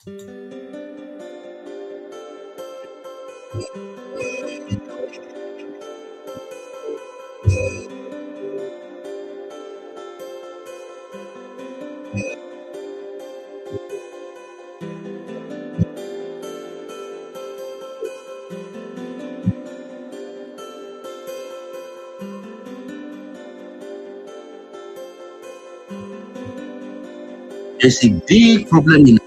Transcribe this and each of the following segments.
There's a big problem in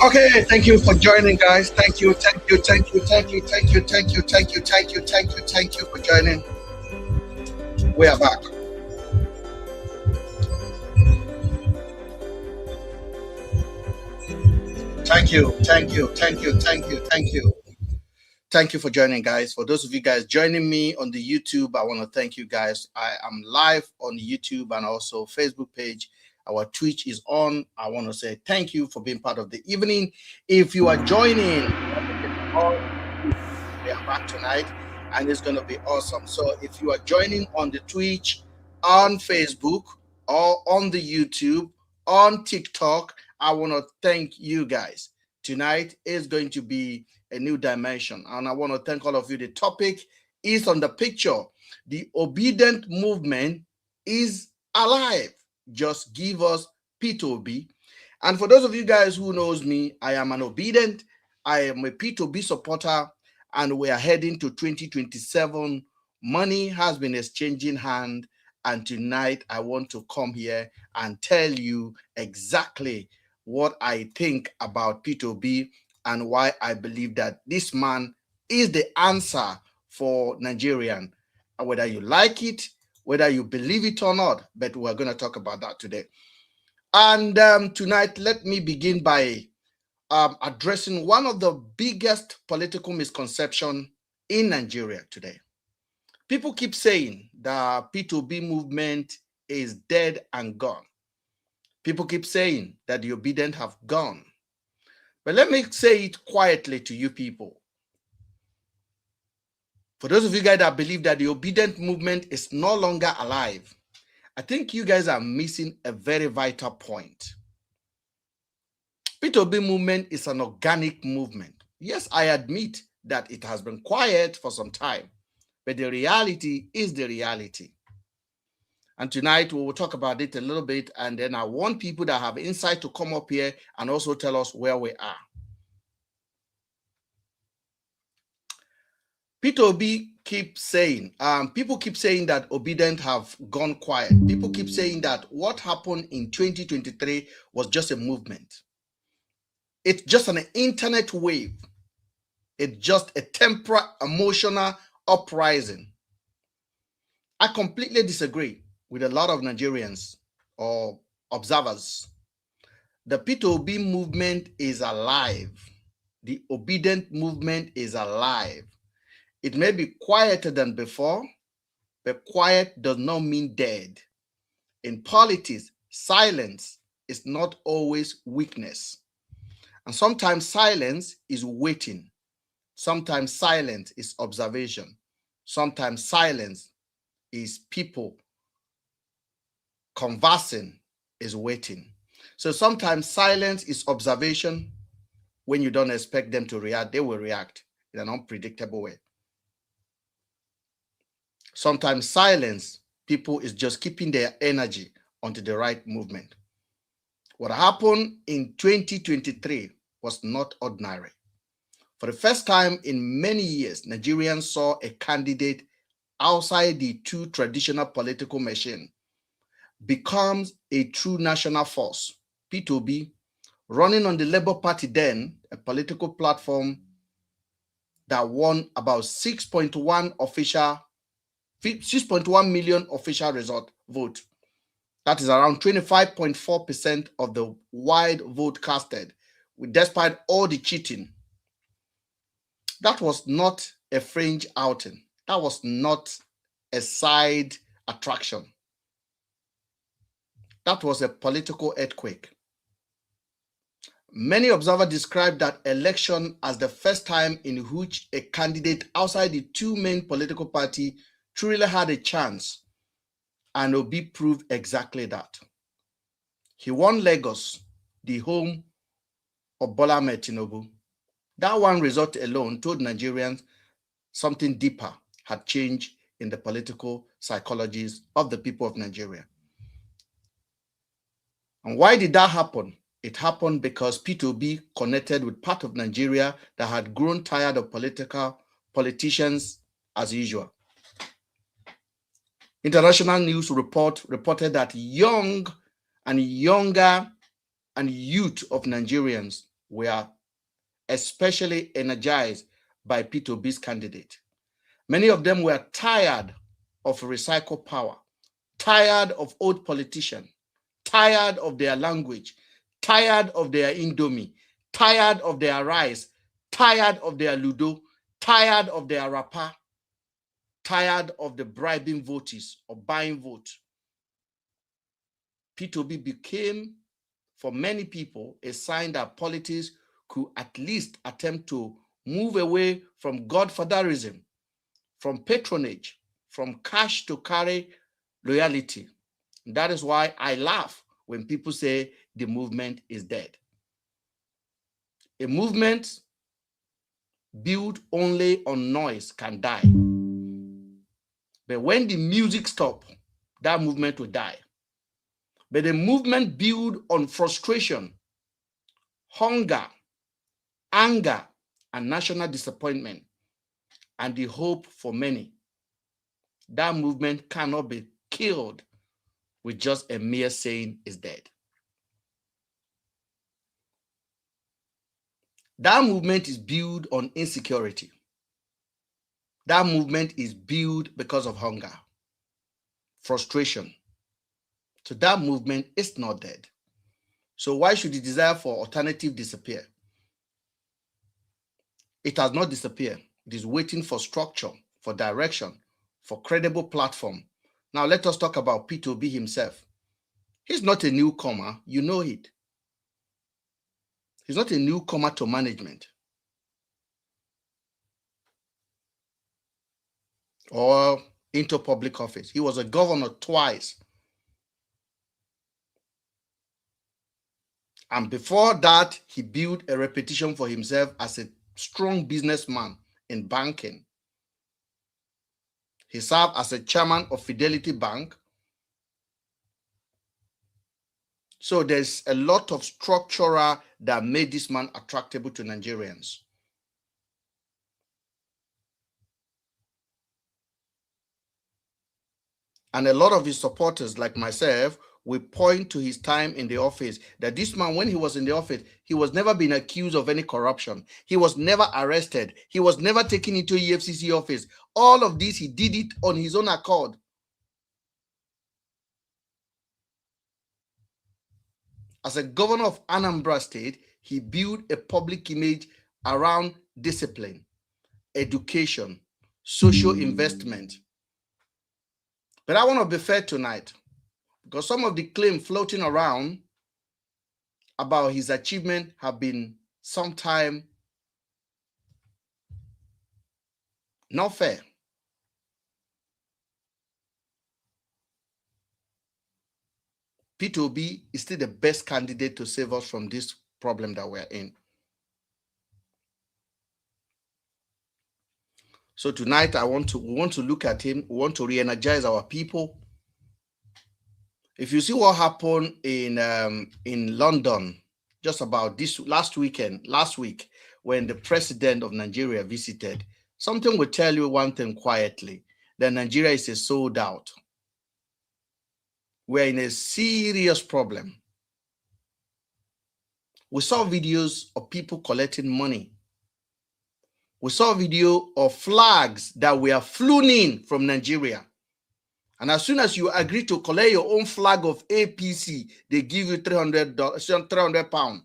Okay, thank you for joining, guys. Thank you for joining. We are back. Thank you for joining, guys. For those of you guys joining me on the YouTube, I want to thank you guys. I am live on YouTube and also Facebook page. Our Twitch is on. I want to say thank you for being part of the evening. If you are joining, we are back tonight and it's going to be awesome. So if you are joining on the Twitch, on Facebook, or on the YouTube, on TikTok, I want to thank you guys. Tonight is going to be a new dimension. And I want to thank all of you. The topic is on the picture. The obedient movement is alive. Just give us P2B. And for those of you guys who knows me, I am an obedient. I am a P2B supporter. And we are heading to 2027. Money has been exchanging hand. And tonight I want to come here and tell you exactly what I think about P2B and why I believe that this man is the answer for Nigerian. Whether you like it, whether you believe it or not, but we're going to talk about that today. And tonight, let me begin by addressing one of the biggest political misconceptions in Nigeria today. People keep saying the P2B movement is dead and gone. People keep saying that the obedient have gone. But let me say it quietly to you people. For those of you guys that believe that the obedient movement is no longer alive, I think you guys are missing a very vital point. P2B movement is an organic movement. Yes, I admit that it has been quiet for some time, but the reality is the reality. And tonight we will talk about it a little bit, and then I want people that have insight to come up here and also tell us where we are. P2B keep saying, people keep saying that obedient have gone quiet. People keep saying that what happened in 2023 was just a movement. It's just an internet wave. It's just a temporary emotional uprising. I completely disagree with a lot of Nigerians or observers. The P2B movement is alive. The obedient movement is alive. It may be quieter than before, but quiet does not mean dead. In politics, silence is not always weakness. And sometimes silence is waiting. Sometimes silence is observation. Sometimes silence is people conversing, is waiting. So sometimes silence is observation. When you don't expect them to react, they will react in an unpredictable way. Sometimes silence, people is just keeping their energy onto the right movement. What happened in 2023 was not ordinary. For the first time in many years, Nigerians saw a candidate outside the two traditional political machine becomes a true national force. P2B running on the Labour Party then, a political platform that won about 6.1 million official result vote. That is around 25.4% of the wide vote casted, despite all the cheating. That was not a fringe outing. That was not a side attraction. That was a political earthquake. Many observers describe that election as the first time in which a candidate outside the two main political parties truly had a chance, and Obi proved exactly that. He won Lagos, the home of Bola Ahmed Tinubu. That one result alone told Nigerians something deeper had changed in the political psychologies of the people of Nigeria. And why did that happen? It happened because P2B connected with part of Nigeria that had grown tired of politicians as usual. International news reported that young and younger and youth of Nigerians were especially energized by P2B's candidate. Many of them were tired of recycled power, tired of old politicians, tired of their language, tired of their indomie, tired of their rice, tired of their ludo, tired of their rapper, tired of the bribing voters or buying votes. P2B became, for many people, a sign that politics could at least attempt to move away from godfatherism, from patronage, from cash to carry loyalty. That is why I laugh when people say the movement is dead. A movement built only on noise can die. But when the music stops, that movement will die. But a movement built on frustration, hunger, anger, and national disappointment, and the hope for many, that movement cannot be killed with just a mere saying is dead. That movement is built on insecurity. That movement is built because of hunger, frustration. So that movement is not dead. So why should the desire for alternative disappear? It has not disappeared. It is waiting for structure, for direction, for credible platform. Now let us talk about P2B himself. He's not a newcomer, you know it. He's not a newcomer to management or into public office. He was a governor twice. And before that, he built a reputation for himself as a strong businessman in banking. He served as a chairman of Fidelity Bank. So there's a lot of structural that made this man attractable to Nigerians. And a lot of his supporters, like myself, will point to his time in the office, that this man, when he was in the office, he was never been accused of any corruption. He was never arrested. He was never taken into EFCC office. All of this, he did it on his own accord. As a governor of Anambra State, he built a public image around discipline, education, social investment. But I want to be fair tonight, because some of the claims floating around about his achievement have been sometimes not fair. P2B is still the best candidate to save us from this problem that we're in. So tonight, we want to look at him. We want to re-energize our people. If you see what happened in London just about last week, when the president of Nigeria visited, something will tell you one thing quietly, that Nigeria is a sold out. We're in a serious problem. We saw videos of people collecting money. We saw a video of flags that were flown in from Nigeria. And as soon as you agree to collect your own flag of APC, they give you £300.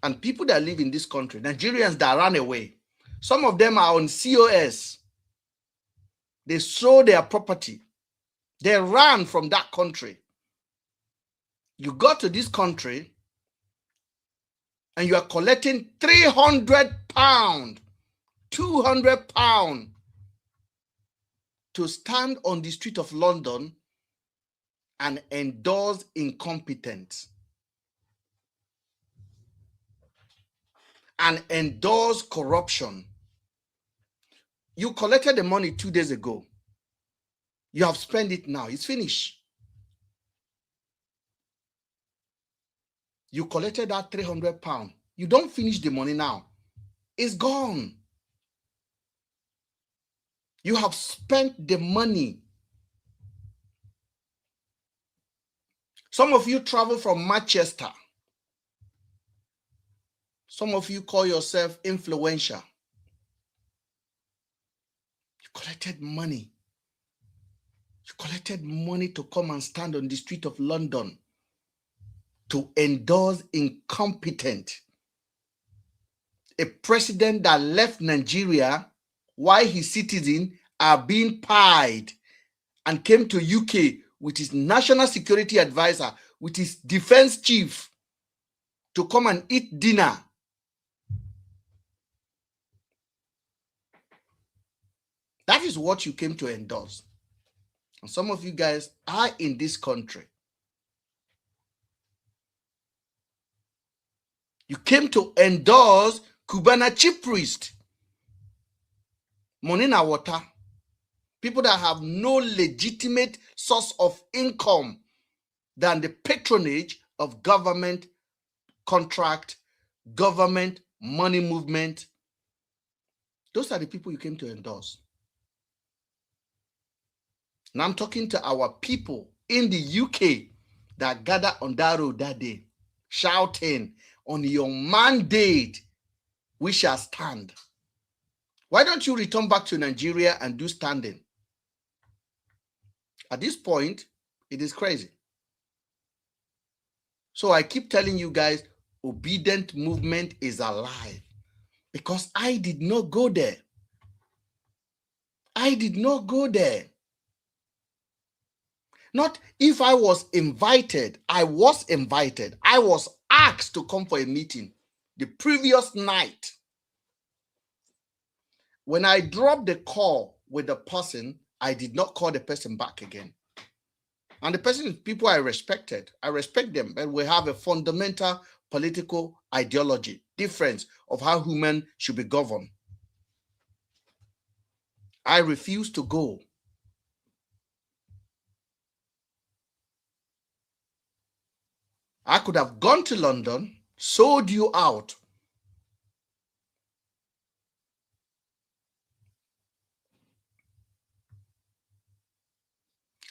And people that live in this country, Nigerians that ran away, some of them are on COS. They sold their property. They ran from that country. You got to this country and you are collecting £300, £200 to stand on the street of London and endorse incompetence and endorse corruption. You collected the money 2 days ago. You have spent it now. It's finished. You collected that £300. You don't finish the money now. It's gone. You have spent the money. Some of you travel from Manchester. Some of you call yourself influencer. You collected money. You collected money to come and stand on the street of London to endorse incompetent. A president that left Nigeria while his citizens are being pied and came to UK with his national security advisor, with his defense chief to come and eat dinner. That is what you came to endorse. And some of you guys are in this country. You came to endorse Cubana chief priest, Monina Water, people that have no legitimate source of income than the patronage of government contract, government money movement. Those are the people you came to endorse. Now I'm talking to our people in the UK that gathered on that road that day, shouting, on your mandate, we shall stand. Why don't you return back to Nigeria and do standing? At this point, it is crazy. So I keep telling you guys, obedient movement is alive because I did not go there. I did not go there. Not if I was invited. I was invited. I was asked to come for a meeting the previous night. When I dropped the call with the person, I did not call the person back again. And the person is people I respected. I respect them, but we have a fundamental political ideology, difference of how human should be governed. I refuse to go. I could have gone to London, sold you out.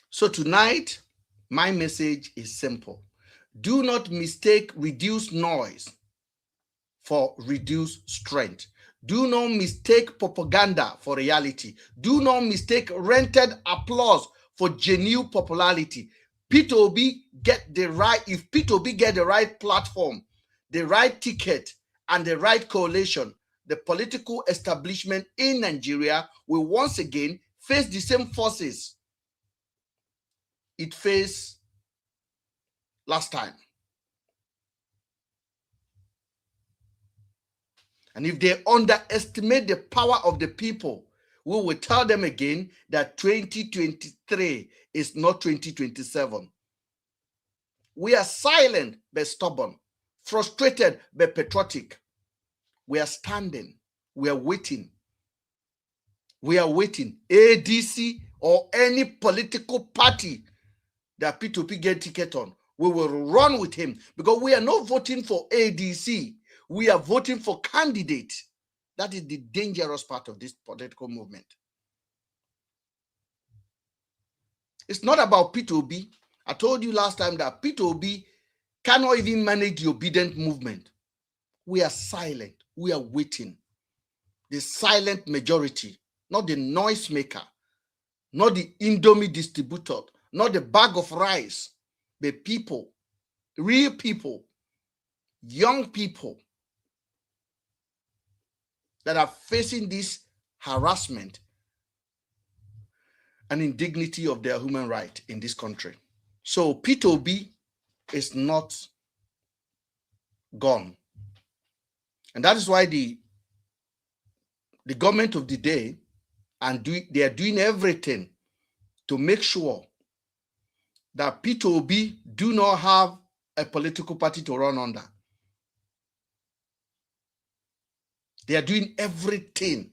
So tonight, my message is simple. Do not mistake reduced noise for reduced strength. Do not mistake propaganda for reality. Do not mistake rented applause for genuine popularity. P2B get the right, if P2B get the right platform, the right ticket, and the right coalition, the political establishment in Nigeria will once again face the same forces it faced last time. And if they underestimate the power of the people, we will tell them again that 2023 is not 2027. We are silent but stubborn, frustrated but patriotic. We are standing. We are waiting. We are waiting. ADC or any political party that P2P get ticket on, we will run with him because we are not voting for ADC. We are voting for candidates. That is the dangerous part of this political movement. It's not about P2B. I told you last time that P2B cannot even manage the obedient movement. We are silent. We are waiting. The silent majority, not the noise maker, not the Indomie distributor, not the bag of rice, the people, real people, young people that are facing this harassment and indignity of their human right in this country. So P2B is not gone. And that is why the government of the day, and they are doing everything to make sure that P2B do not have a political party to run under. They are doing everything.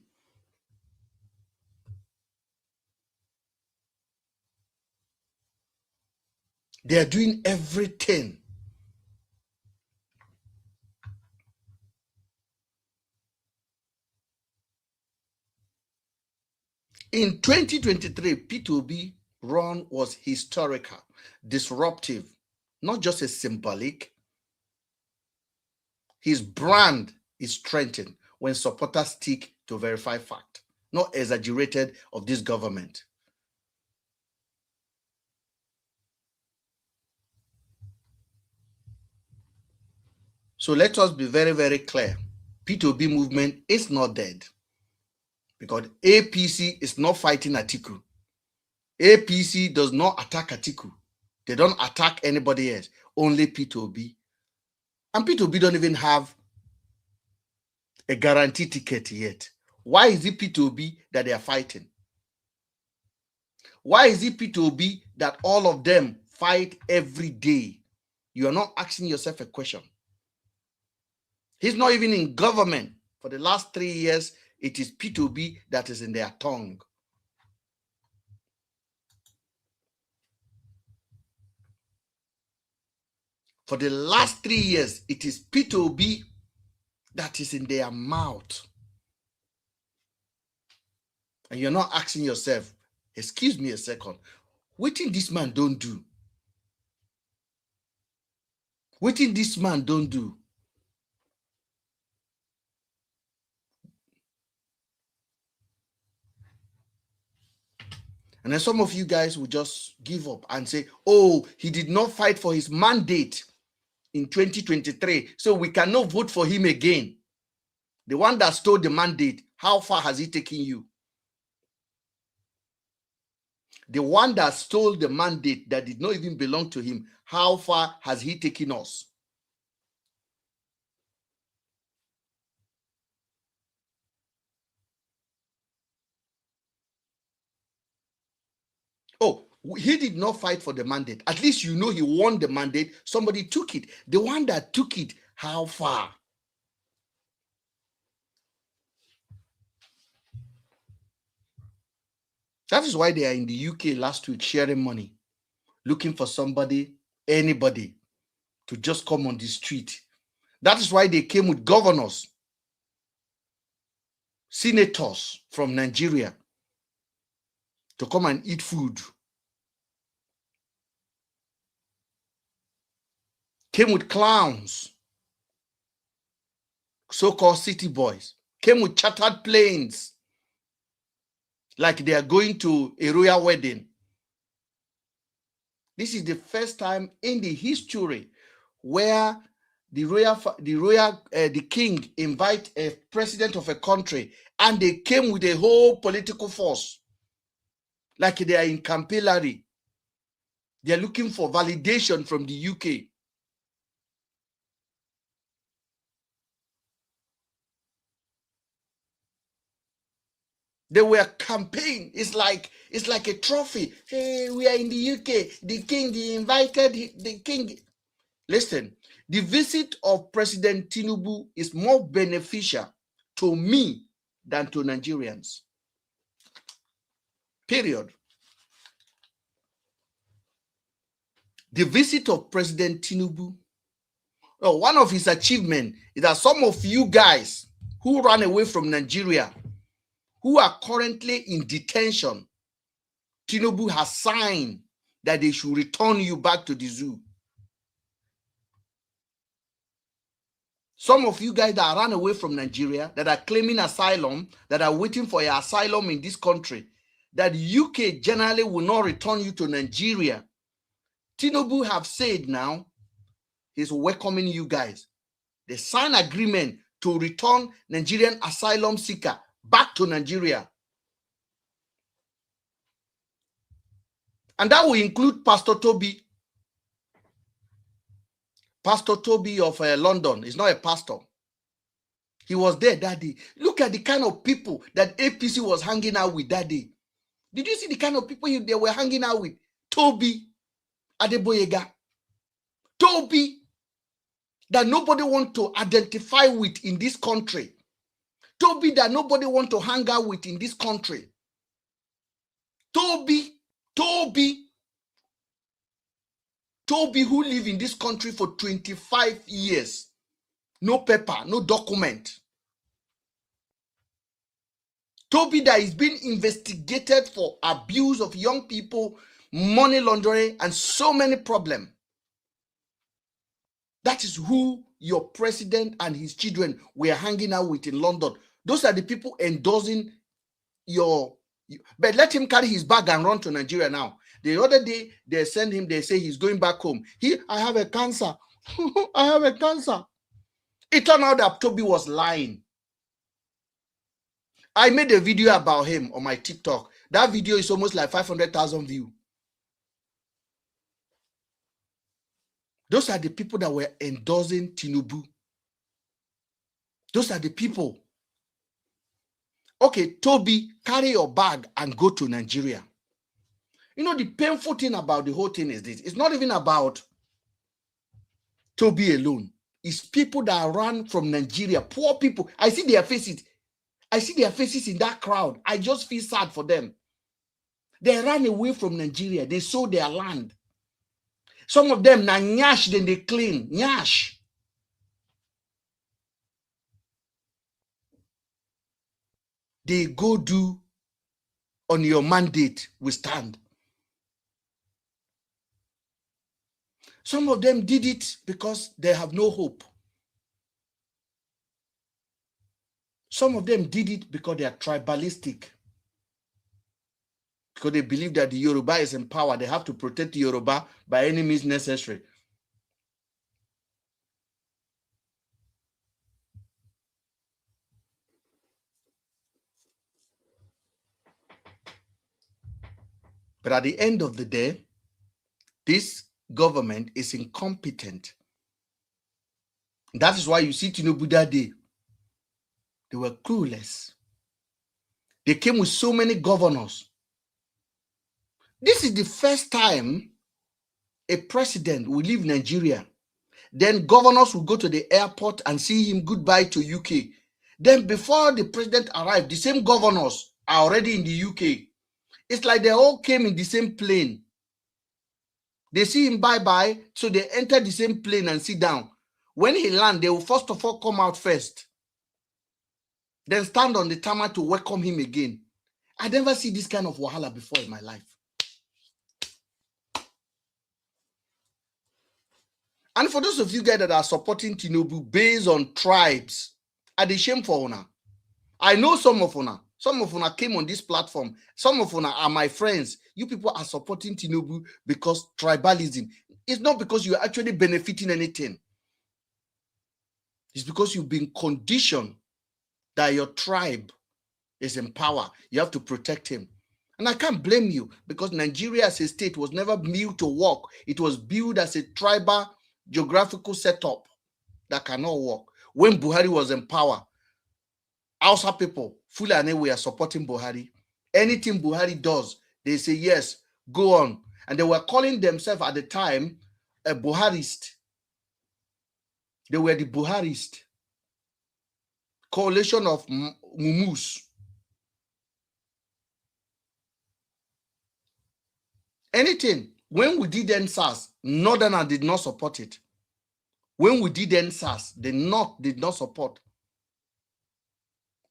They are doing everything. In 2023, P2B run was historical, disruptive, not just a symbolic. His brand is strengthened when supporters stick to verify fact, not exaggerated of this government. So let us be very, very clear. P2B movement is not dead because APC is not fighting Atiku. APC does not attack Atiku. They don't attack anybody else, only P2B. And P2B don't even have a guaranteed ticket yet. Why is it P2B that they are fighting? Why is it P2B that all of them fight every day? You are not asking yourself a question. He's not even in government. For the last 3 years, it is P2B that is in their tongue. For the last 3 years, it is P2B that is in their mouth. And you're not asking yourself, excuse me a second, what did this man don't do? What did this man don't do? And then some of you guys will just give up and say, oh, he did not fight for his mandate in 2023, so we cannot vote for him again. The one that stole the mandate, how far has he taken you? The one that stole the mandate that did not even belong to him, how far has he taken us? Oh, he did not fight for the mandate. At least you know he won the mandate. Somebody took it. The one that took it, how far? That is why they are in the UK last week sharing money, looking for somebody, anybody, to just come on the street. That is why they came with governors, senators from Nigeria to come and eat food. Came with clowns, so-called city boys. Came with chartered planes, like they are going to a royal wedding. This is the first time in the history where the king invite a president of a country and they came with a whole political force, like they are in Campillary. They are looking for validation from the UK. They were campaign. It's like a trophy. Hey, we are in the UK. The king, he invited the king. Listen, the visit of President Tinubu is more beneficial to me than to Nigerians. Period. The visit of President Tinubu, one of his achievements is that some of you guys who ran away from Nigeria, who are currently in detention, Tinubu has signed that they should return you back to the zoo. Some of you guys that ran away from Nigeria, that are claiming asylum, that are waiting for your asylum in this country, that UK generally will not return you to Nigeria. Tinubu have said now he's welcoming you guys. They sign agreement to return Nigerian asylum seeker back to Nigeria. And that will include Pastor Toby. Pastor Toby of London is not a pastor. He was there that day. Look at the kind of people that APC was hanging out with that day. Did you see the kind of people they were hanging out with? Toby Adeboyega. Toby that nobody want to identify with in this country. Toby that nobody want to hang out with in this country. Toby who lived in this country for 25 years. No paper, no document. Toby that is being investigated for abuse of young people, money laundering, and so many problems. That is who your president and his children were hanging out with in London. Those are the people endorsing your... But let him carry his bag and run to Nigeria now. The other day, they send him, they say he's going back home. I have a cancer. I have a cancer. It turned out that Toby was lying. I made a video about him on my TikTok. That video is almost like 500,000 views. Those are the people that were endorsing Tinubu. Those are the people. Okay, Toby, carry your bag and go to Nigeria. You know, the painful thing about the whole thing is this. It's not even about Toby alone. It's people that run from Nigeria, poor people. I see their faces. I see their faces in that crowd. I just feel sad for them. They ran away from Nigeria. They sold their land. Some of them, na nyash, then they clean. Nyash. They go do on your mandate, we stand. Some of them did it because they have no hope. Some of them did it because they are tribalistic. Because they believe that the Yoruba is in power. They have to protect the Yoruba by any means necessary. But at the end of the day, this government is incompetent. That is why you see Tinubu that day. They were clueless. They came with so many governors. This is the first time a president will leave Nigeria. Then governors will go to the airport and see him goodbye to UK. Then before the president arrived, the same governors are already in the UK. It's like they all came in the same plane. They see him bye-bye, so they enter the same plane and sit down. When he lands, they will first of all come out first. Then stand on the tarmac to welcome him again. I never see this kind of wahala before in my life. And for those of you guys that are supporting Tinubu based on tribes, are they shame for una? I know some of una. Some of una came on this platform. Some of una are my friends. You people are supporting Tinubu because tribalism. It's not because you're actually benefiting anything. It's because you've been conditioned that your tribe is in power. You have to protect him. And I can't blame you because Nigeria as a state was never built to work. It was built as a tribal geographical setup that cannot work. When Buhari was in power, Hausa people, Fulani, we are supporting Buhari. Anything Buhari does, they say, yes, go on. And they were calling themselves at the time a Buharist. They were the Buharist. Coalition of Mumus. Anything. When we did NSAS, Northerners did not support it. When we did NSAS, the North did not support.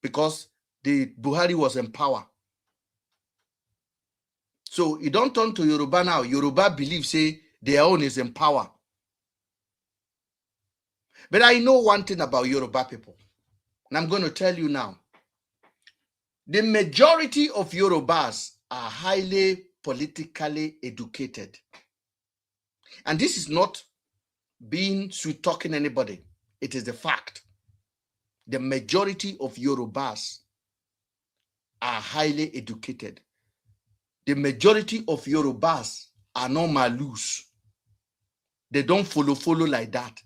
Because the Buhari was in power. So you don't turn to Yoruba now. Yoruba believe say their own is in power. But I know one thing about Yoruba people, and I'm going to tell you now. The majority of Yorubas are highly politically educated. And this is not being sweet talking anybody. It is the fact. The majority of Yorubas are highly educated. The majority of Yorubas are not malus. They don't follow like that.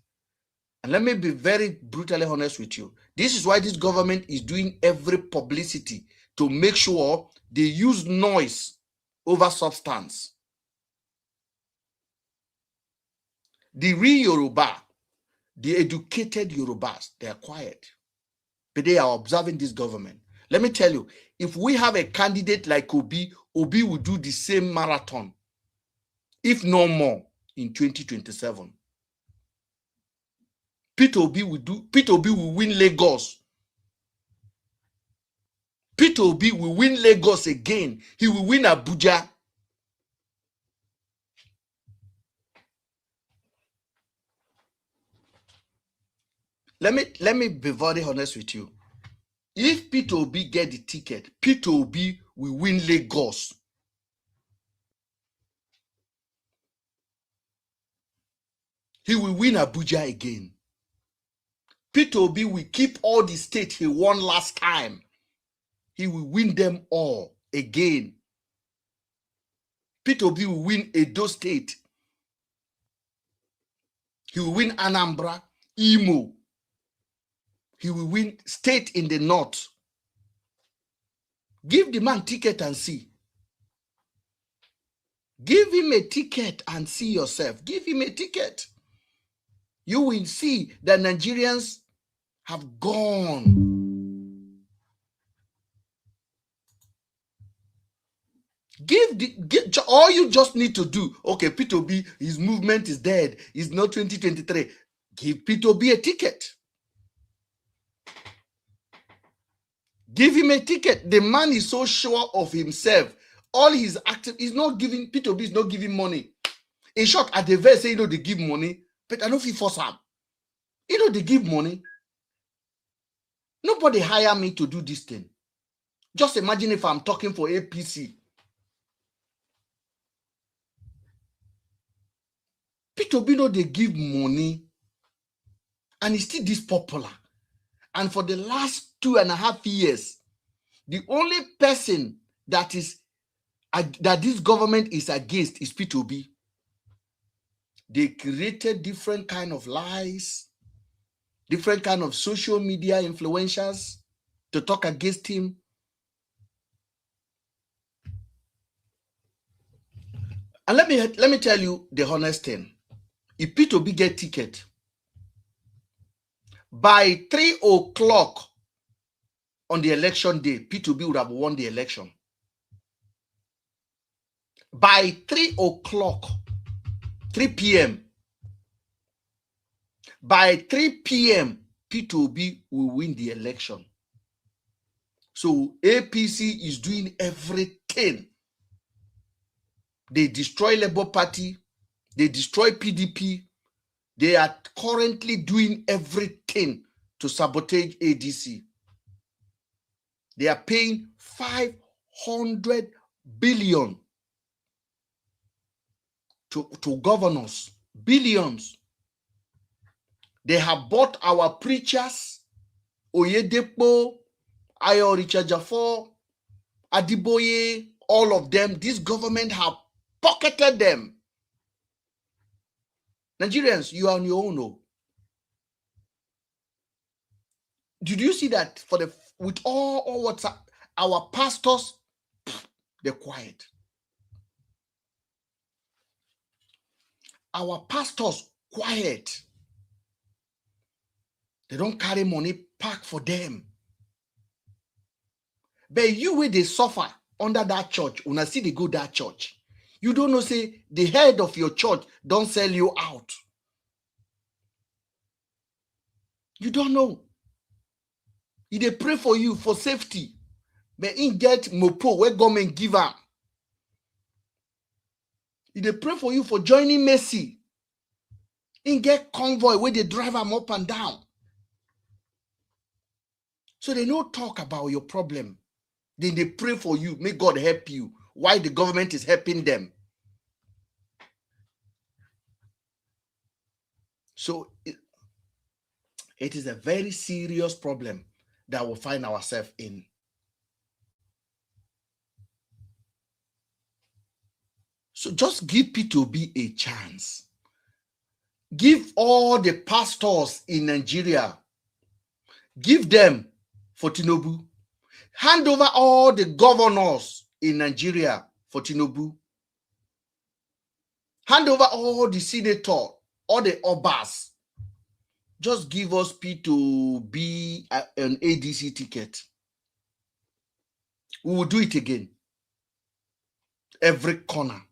And let me be very brutally honest with you. This is why this government is doing every publicity to make sure they use noise over substance. The real Yoruba, the educated Yorubas, they are quiet. But they are observing this government. Let me tell you, if we have a candidate like Obi, Obi will do the same marathon, if no more, in 2027. Peter Obi will win Lagos. Peter Obi will win Lagos again. He will win Abuja. Let me be very honest with you. If Peter Obi get the ticket, Peter Obi will win Lagos. He will win Abuja again. Peter Obi will keep all the states he won last time. He will win them all again. Peter Obi will win Edo State. He will win Anambra, Imo. He will win state in the north. Give the man ticket and see. Give him a ticket and see yourself. Give him a ticket. You will see that Nigerians have gone. All you just need to do, okay, Peter Obi, his movement is dead. It's not 2023. Give Peter Obi a ticket. Give him a ticket. The man is so sure of himself. All his active is not giving, Peter Obi is not giving money. In short, at the verse, say, they give money, but I don't feel force him. They give money. Nobody hire me to do this thing. Just imagine if I'm talking for APC. Peter Obi they give money, and he's still this popular. And for the last 2.5 years, the only person that this government is against is Peter Obi. They created different kind of lies, different kind of social media influencers to talk against him. And let me tell you the honest thing. If Peter Obi get ticket, by 3 o'clock on the election day, Peter Obi would have won the election. By 3 o'clock, 3 p.m., by 3 p.m., Peter Obi will win the election. So APC is doing everything. They destroy Labour Party. They destroy PDP. They are currently doing everything to sabotage ADC. They are paying 500 billion to governors. Billions. They have bought our preachers, Oyedepo, Ayo Richard Jaffor, Adiboye, all of them. This government have pocketed them. Nigerians, you are on your own. Oh. Did you see that with all what's up, our pastors, they're quiet. Our pastors, quiet. They don't carry money pack for them. But you where they suffer under that church, when I see they go that church, you don't know, say, the head of your church don't sell you out. You don't know. They pray for you for safety. But in get mopo, where government give up. They pray for you for joining Mercy. In get convoy where they drive them up and down. So they don't talk about your problem. Then they pray for you. May God help you. Why the government is helping them. So it is a very serious problem that we find ourselves in. So just give P2B a chance. Give all the pastors in Nigeria, give them for Tinubu. Hand over all the governors in Nigeria for Tinubu. Hand over all the senators, all the obas. Just give us P2B an ADC ticket. We will do it again. Every corner.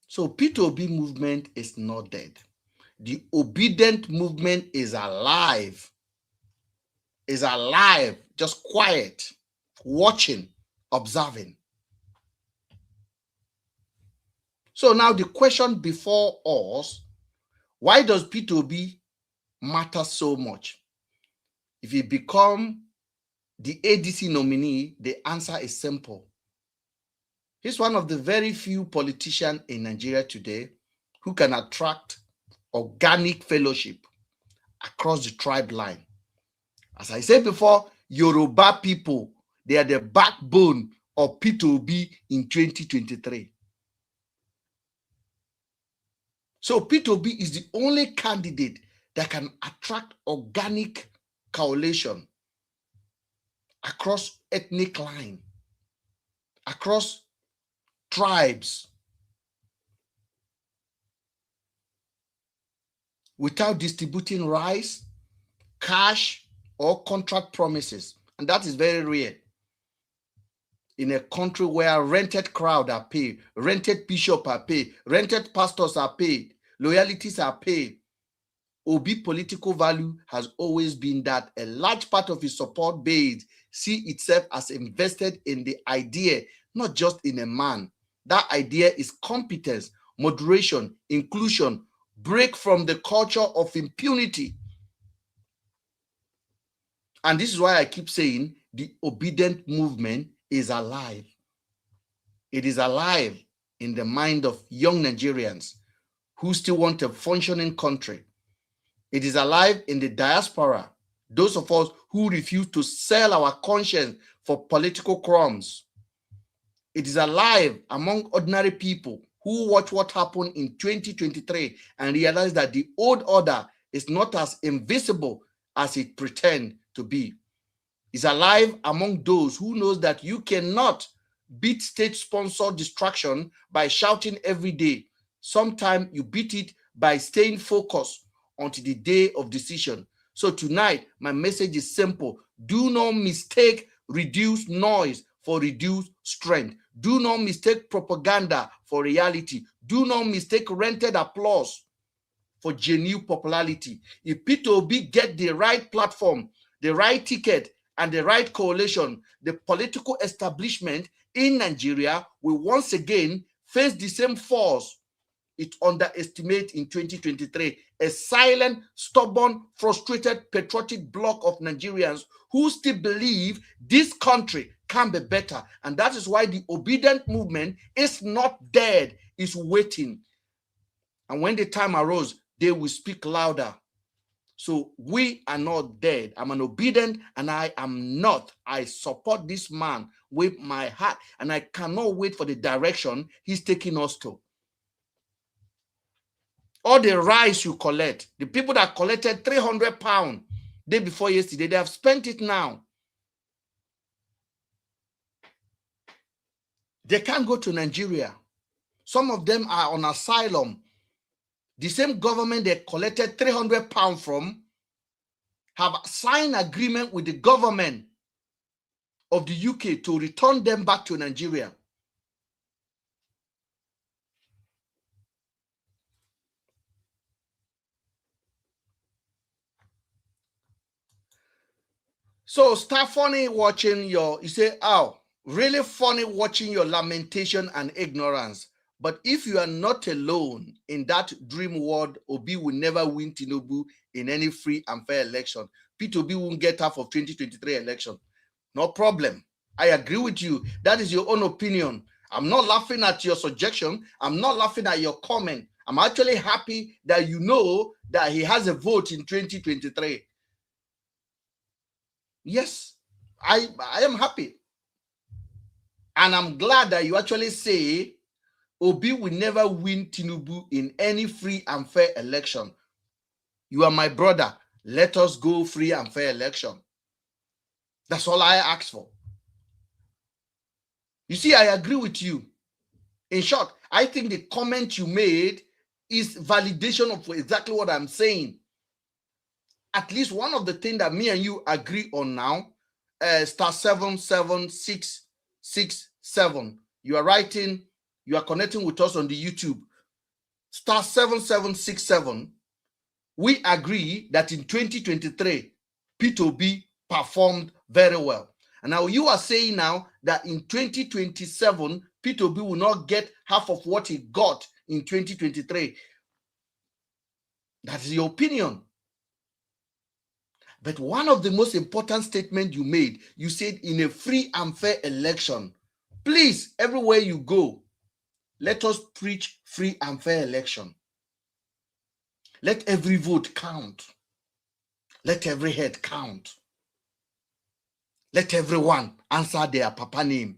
So P2B movement is not dead. The obedient movement is alive. Is alive, just quiet, watching, observing. So now the question before us, why does P2B matter so much? If you become the ADC nominee, the answer is simple. He's one of the very few politicians in Nigeria today who can attract organic fellowship across the tribe line. As I said before, Yoruba people, they are the backbone of P2B in 2023. So P2B is the only candidate that can attract organic coalition across ethnic line, across tribes, without distributing rice, cash, or contract promises. And that is very rare in a country where rented crowd are paid, rented bishop are paid, rented pastors are paid, loyalties are paid. Obi political value has always been that a large part of his support base see itself as invested in the idea, not just in a man. That idea is competence, moderation, inclusion, break from the culture of impunity. And this is why I keep saying the obedient movement is alive. It is alive in the mind of young Nigerians who still want a functioning country. It is alive in the diaspora, those of us who refuse to sell our conscience for political crumbs. It is alive among ordinary people who watch what happened in 2023 and realize that the old order is not as invisible as it pretends to be. It's alive among those who knows that you cannot beat state-sponsored distraction by shouting every day. Sometimes you beat it by staying focused until the day of decision. So tonight, my message is simple. Do not mistake reduced noise for reduced strength. Do not mistake propaganda for reality. Do not mistake rented applause for genuine popularity. If P2B get the right platform, the right ticket, and the right coalition, the political establishment in Nigeria will once again face the same force it underestimated in 2023, a silent, stubborn, frustrated, patriotic bloc of Nigerians who still believe this country can be better. And that is why the obedient movement is not dead, it's waiting. And when the time arose, they will speak louder. So we are not dead. I'm an obedient and I am not. I support this man with my heart and I cannot wait for the direction he's taking us to. All the rice you collect, the people that collected 300 pounds day before yesterday, they have spent it now. They can't go to Nigeria. Some of them are on asylum. The same government they collected 300 pounds from have signed agreement with the government of the UK to return them back to Nigeria. So start funny watching you say, oh, Really funny watching your lamentation and ignorance. But if you are not alone in that dream world, Obi will never win Tinubu in any free and fair election. P2B won't get half of 2023 election. No problem. I agree with you. That is your own opinion. I'm not laughing at your suggestion. I'm not laughing at your comment. I'm actually happy that you know that he has a vote in 2023. Yes, I am happy. And I'm glad that you actually say Obi will never win Tinubu in any free and fair election. You are my brother. Let us go free and fair election. That's all I ask for. You see, I agree with you. In short, I think the comment you made is validation of exactly what I'm saying. At least one of the things that me and you agree on now, star 77667. You are writing, you are connecting with us on the YouTube. Star 7767. We agree that in 2023, P2B performed very well. And now you are saying now that in 2027, P2B will not get half of what he got in 2023. That is your opinion. But one of the most important statements you made, you said in a free and fair election, please, everywhere you go, let us preach free and fair election. Let every vote count. Let every head count. Let everyone answer their papa name.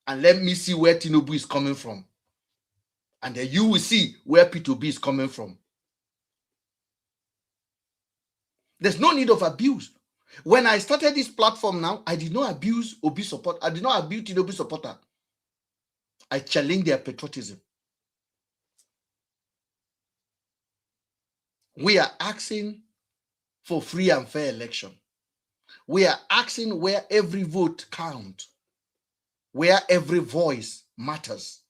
And let me see where Tinubu is coming from. And then you will see where P2B is coming from. There's no need of abuse. When I started this platform now, I did not abuse Obi support. I did not abuse Tinubu supporter. I challenged their patriotism. We are asking for free and fair election. We are asking where every vote counts, where every voice matters,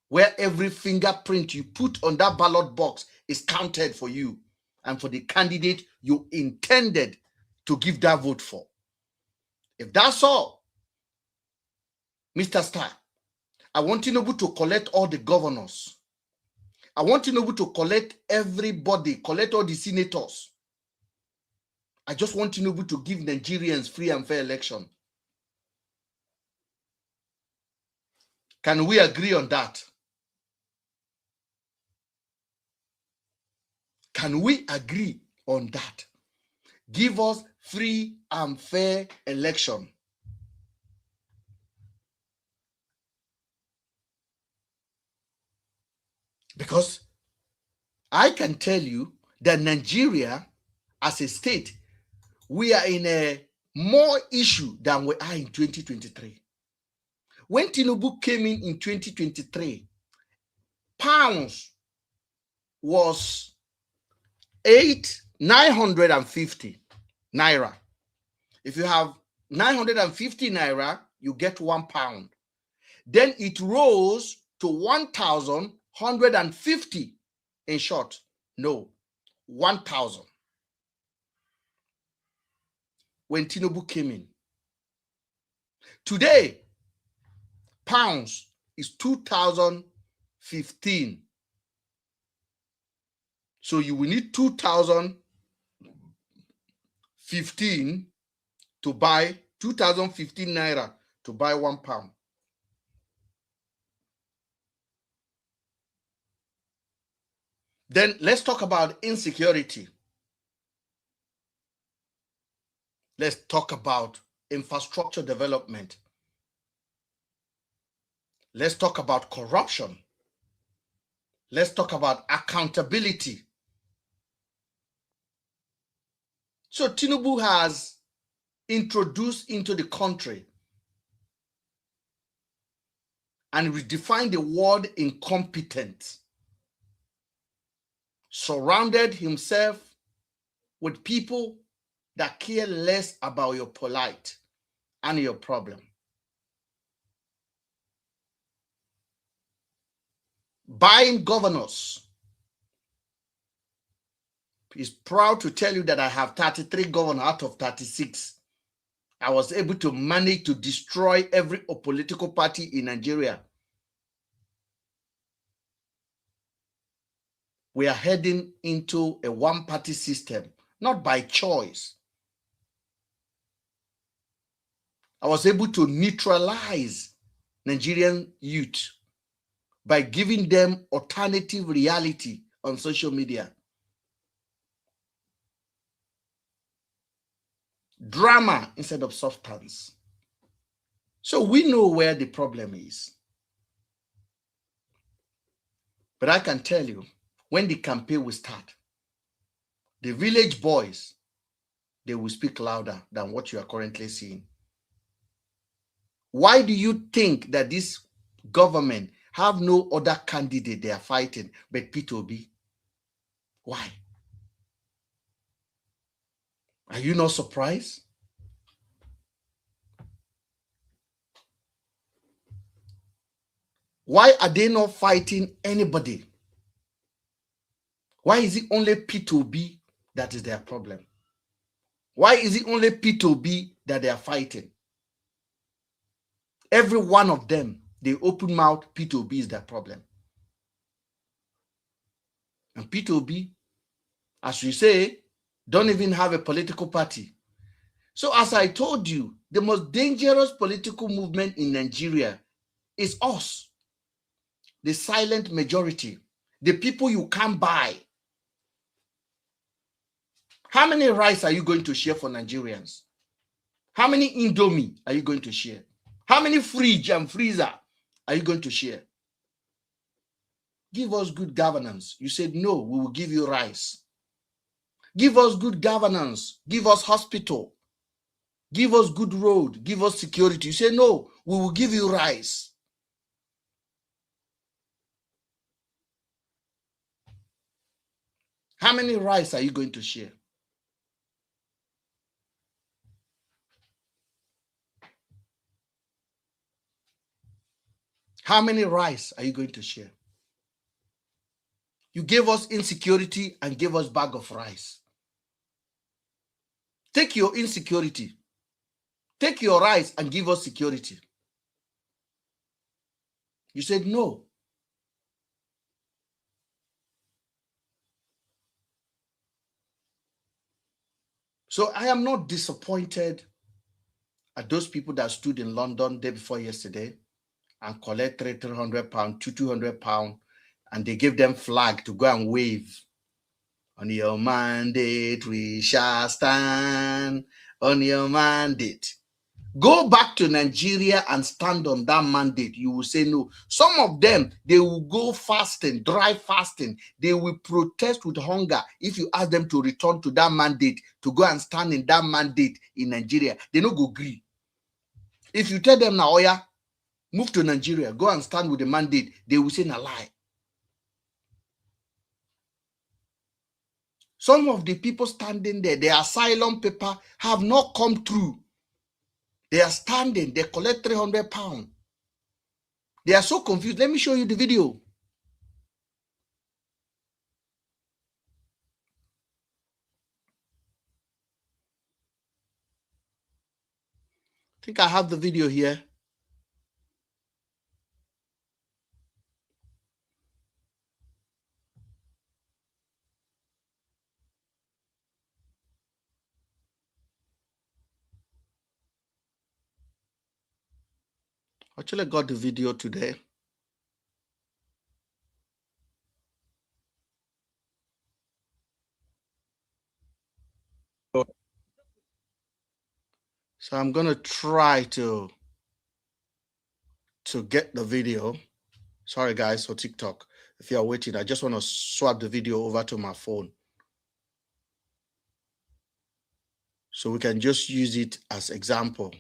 where every fingerprint you put on that ballot box is counted for you and for the candidate you intended to give that vote for. If that's all, Mr. Star, I want Tinubu to collect all the governors. I want Tinubu to collect everybody, collect all the senators. I just want Tinubu to give Nigerians free and fair election. Can we agree on that? Can we agree on that? Give us free and fair election. Because I can tell you that Nigeria, as a state, we are in a more issue than we are in 2023. When Tinubu came in 2023, pounds was 950 naira. If you have 950 naira, you get 1 pound. Then it rose to 1,150. In short, no, 1,000. When Tinubu came in. Today, pounds is 2,015. So you will need 2,015 to buy 2,015 naira to buy 1 pound. Then let's talk about insecurity. Let's talk about infrastructure development. Let's talk about corruption. Let's talk about accountability. So Tinubu has introduced into the country and redefined the word incompetent, surrounded himself with people that care less about your plight and your problem. Buying governors. He's proud to tell you that I have 33 governors out of 36. I was able to manage to destroy every political party in Nigeria. We are heading into a one-party system, not by choice. I was able to neutralize Nigerian youth by giving them alternative reality on social media. Drama instead of substance. So we know where the problem is. But I can tell you, when the campaign will start, the village boys, they will speak louder than what you are currently seeing. Why do you think that this government have no other candidate they are fighting but P2B? Why? Are you not surprised? Why are they not fighting anybody? Why is it only P2B that is their problem? Why is it only P2B that they are fighting? Every one of them, they open mouth, P2B is their problem. And P2B, as we say, don't even have a political party. So as I told you, the most dangerous political movement in Nigeria is us, the silent majority, the people you can't buy. How many rice are you going to share for Nigerians? How many Indomie are you going to share? How many fridge and freezer are you going to share? Give us good governance. You said, no, we will give you rice. Give us good governance. Give us hospital. Give us good road. Give us security. You say, no, we will give you rice. How many rice are you going to share? How many rice are you going to share? You gave us insecurity and gave us bag of rice. Take your insecurity. Take your rice and give us security. You said no. So I am not disappointed at those people that stood in London day before yesterday and collect 300 pounds, 200 pounds, and they give them flag to go and wave. On your mandate, we shall stand. On your mandate. Go back to Nigeria and stand on that mandate. You will say no. Some of them, they will go fasting, dry fasting. They will protest with hunger if you ask them to return to that mandate, to go and stand in that mandate in Nigeria. They no go agree. If you tell them now, oh yeah, move to Nigeria, go and stand with the mandate, they will say na lie. Some of the people standing there, their asylum paper have not come through. They are standing, they collect 300 pounds. They are so confused. Let me show you the video. I think I have the video here. Actually, I got the video today. So I'm going to try to get the video. Sorry, guys, for TikTok. If you are waiting, I just want to swap the video over to my phone, so we can just use it as example.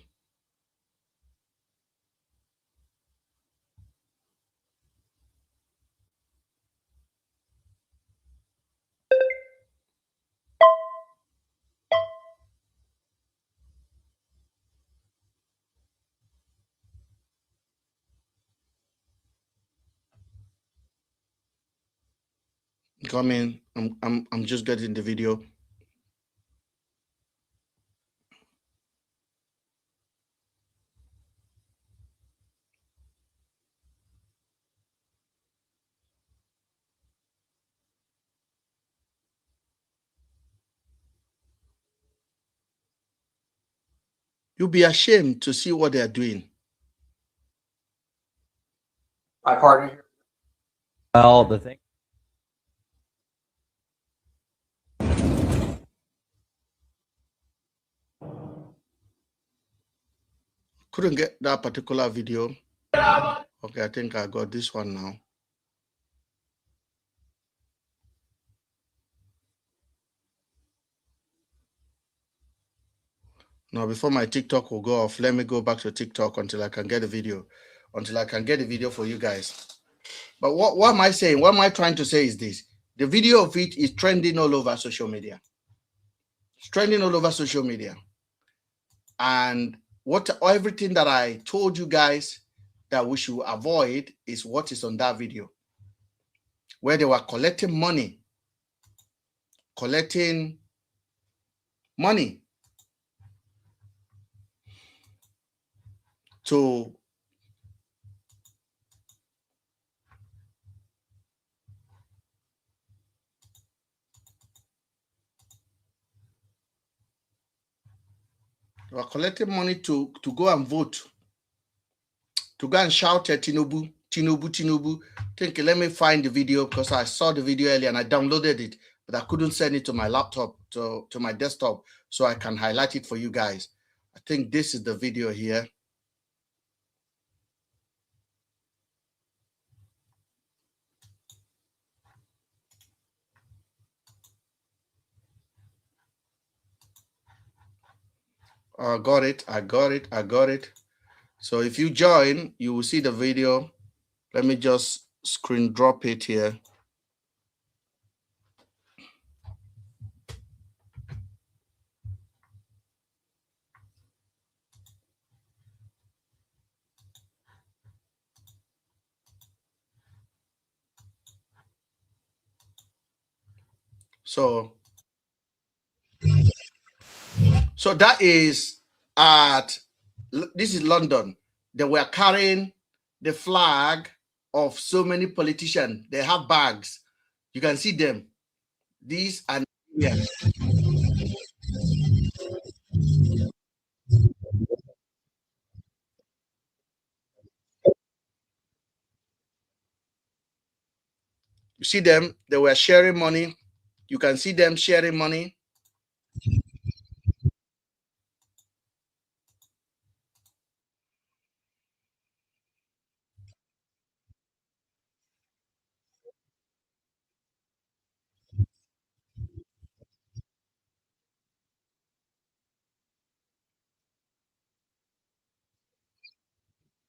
Coming, I'm just getting the video. You'll be ashamed to see what they're doing. My partner here. Well, the thing. Couldn't get that particular video. Okay, I think I got this one now. Now, before my TikTok will go off, let me go back to TikTok until I can get a video. Until I can get a video for you guys. But what am I saying? What am I trying to say is this. The video of it is trending all over social media. It's trending all over social media. And everything that I told you guys that we should avoid is what is on that video, where they were collecting money to go and vote, to go and shout at Tinubu. Think, let me find the video, because I saw the video earlier and I downloaded it, but I couldn't send it to my laptop, to my desktop, so I can highlight it for you guys. I think this is the video here. I got it. So if you join, you will see the video. Let me just screen drop it here. So that is this is London. They were carrying the flag of so many politicians. They have bags. You can see them. These are yeah. You see them. They were sharing money. You can see them sharing money.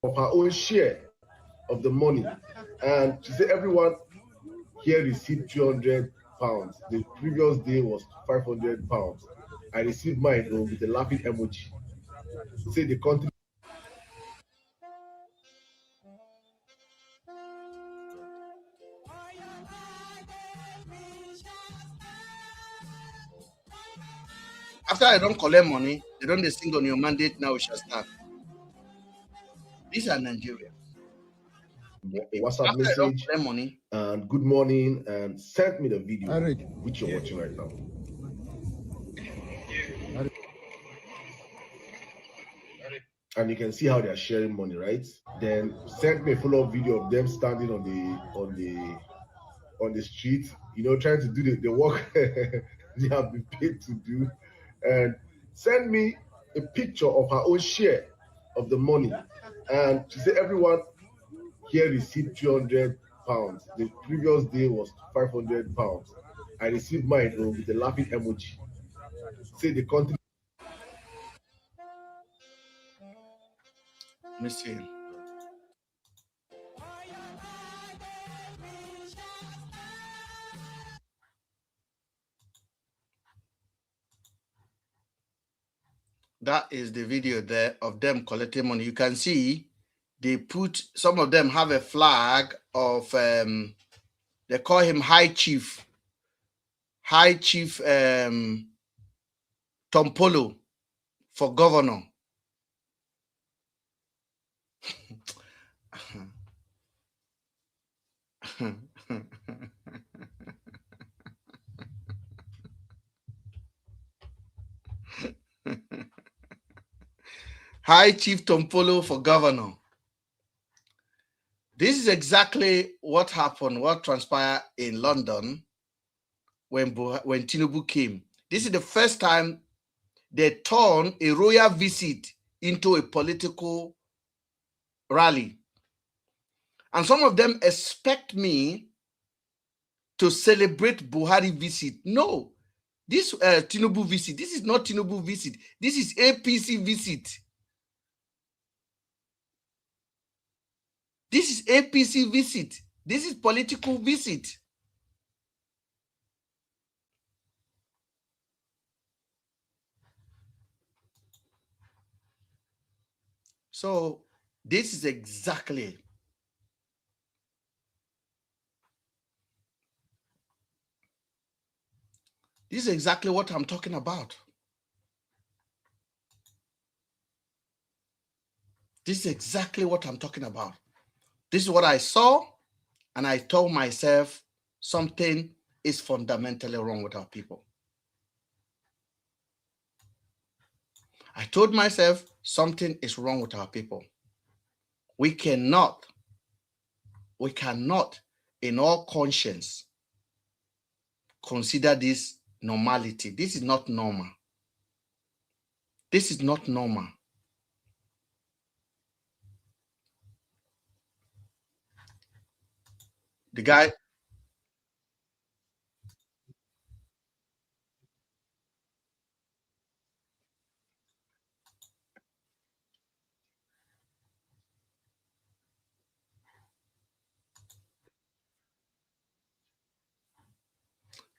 Of her own share of the money. And she said everyone here received 200 pounds. The previous day was 500 pounds. I received mine though with a laughing emoji. Say the country. After I don't collect money, they don't sing on your mandate, now we shall start. These are Nigerians. A WhatsApp message money and good morning and sent me the video which you're watching right now. And you can see how they're sharing money, right? Then sent me a follow-up video of them standing on the street, trying to do the work they have been paid to do, and send me a picture of her own share of the money. And she said everyone here received 200 pounds. The previous day was 500 pounds. I received mine though with a laughing emoji. Say the country. Let me see. That is the video there of them collecting money. You can see they put, some of them have a flag of they call him High Chief Tompolo for governor. Hi, Chief Tompolo for governor. This is exactly what happened, what transpired in London when Tinubu came. This is the first time they turned a royal visit into a political rally. And some of them expect me to celebrate Buhari visit. No, this Tinubu visit, this is not Tinubu visit. This is APC visit. This is APC visit. This is political visit. So this is exactly what I'm talking about. This is exactly what I'm talking about. This is what I saw, and I told myself something is fundamentally wrong with our people. I told myself something is wrong with our people. We cannot, in all conscience, consider this normality. This is not normal. This is not normal. The guy,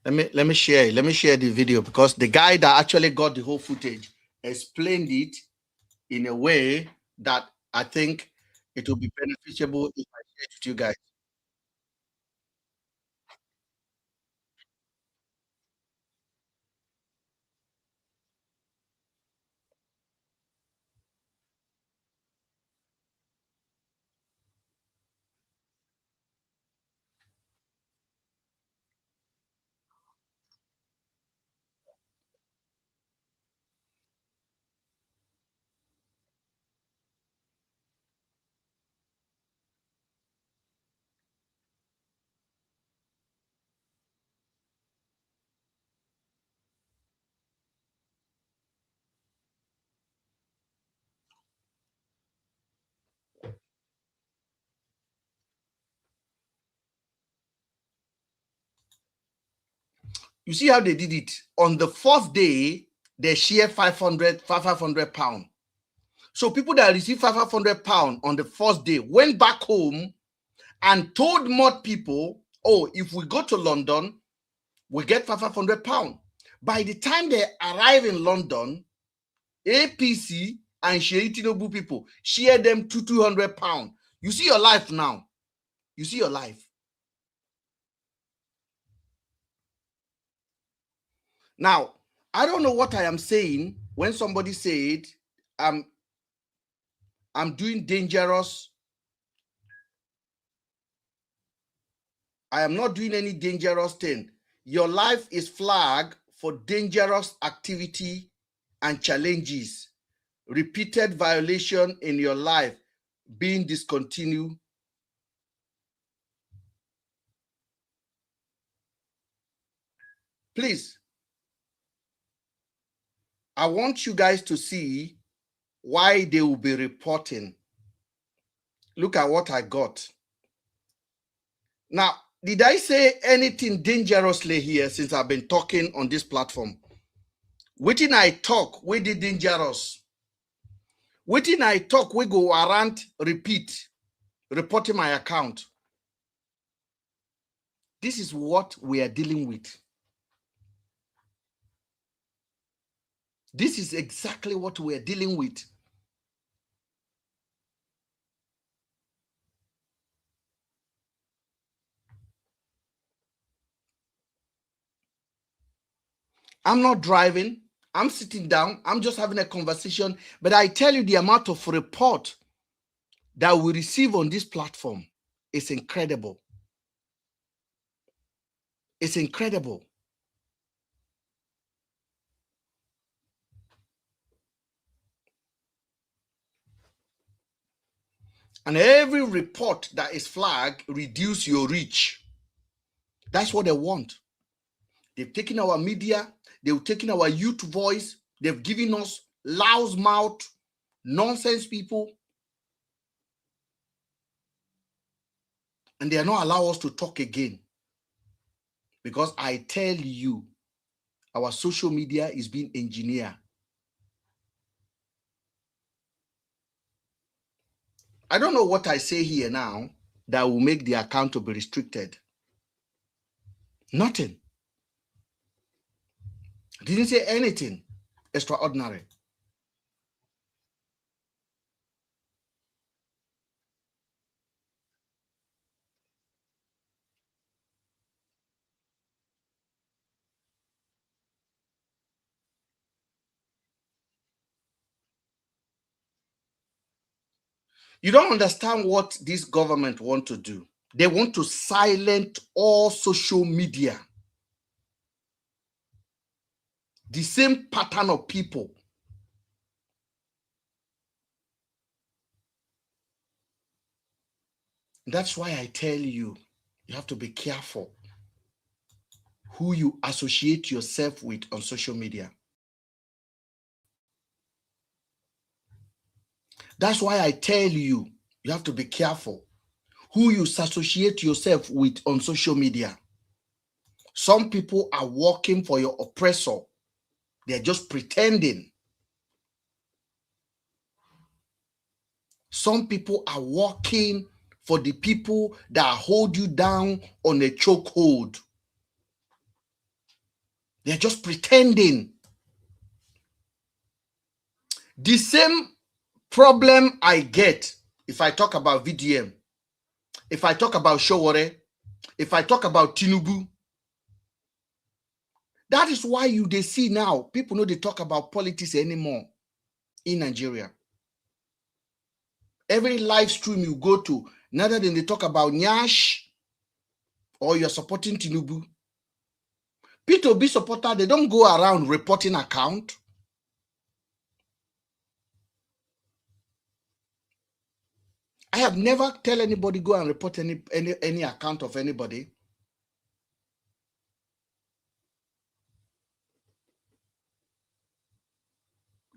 let me share the video, because the guy that actually got the whole footage explained it in a way that I think it will be beneficial if I share it with you guys. You see how they did it? On the fourth day, they share 500 pounds. So people that received 500 pounds on the first day went back home and told more people, oh, if we go to London, we get 500 pounds. By the time they arrive in London, APC and Sheyi Tinubu people share them to 200 pounds. You see your life now. You see your life. Now, I don't know what I am saying when somebody said I'm doing dangerous. I am not doing any dangerous thing. Your life is flagged for dangerous activity and challenges. Repeated violation in your life being discontinued. Please, I want you guys to see why they will be reporting. Look at what I got. Now, did I say anything dangerously here since I've been talking on this platform? Wetin I talk, we did dangerous. Wetin I talk, we go around repeat, reporting my account. This is what we are dealing with. This is exactly what we are dealing with. I'm not driving. I'm sitting down. I'm just having a conversation. But I tell you, the amount of report that we receive on this platform is incredible. It's incredible. And every report that is flagged reduce your reach. That's what they want. They've taken our media, they've taken our youth voice, they've given us loud mouth, nonsense people, and they are not allow us to talk again. Because I tell you, our social media is being engineered. I don't know what I say here now that will make the account to be restricted. Nothing. I didn't say anything extraordinary. You don't understand what this government want to do. They want to silence all social media. The same pattern of people. That's why I tell you, you have to be careful who you associate yourself with on social media. That's why I tell you, you have to be careful who you associate yourself with on social media. Some people are working for your oppressor. They're just pretending. Some people are working for the people that hold you down on a chokehold. They're just pretending. The same problem I get if I talk about VDM, if I talk about Showore, if I talk about Tinubu. That is why they see now, people know they talk about politics anymore in Nigeria. Every live stream you go to, neither than they talk about Nyash or you're supporting Tinubu. P2B supporter, they don't go around reporting account. I have never tell anybody go and report any account of anybody.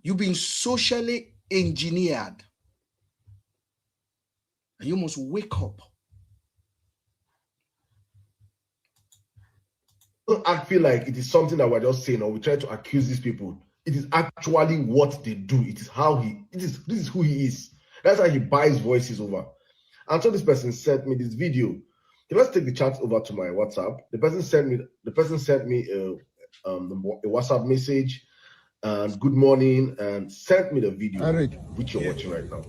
You've been socially engineered. And you must wake up. I feel like it is something that we're just saying, or we try to accuse these people. It is actually what they do. It is how this is who he is. That's how he buys voices over. And so this person sent me this video. Okay, let's take the chat over to my WhatsApp. The person sent me a WhatsApp message and good morning, and sent me the video which you're watching right now.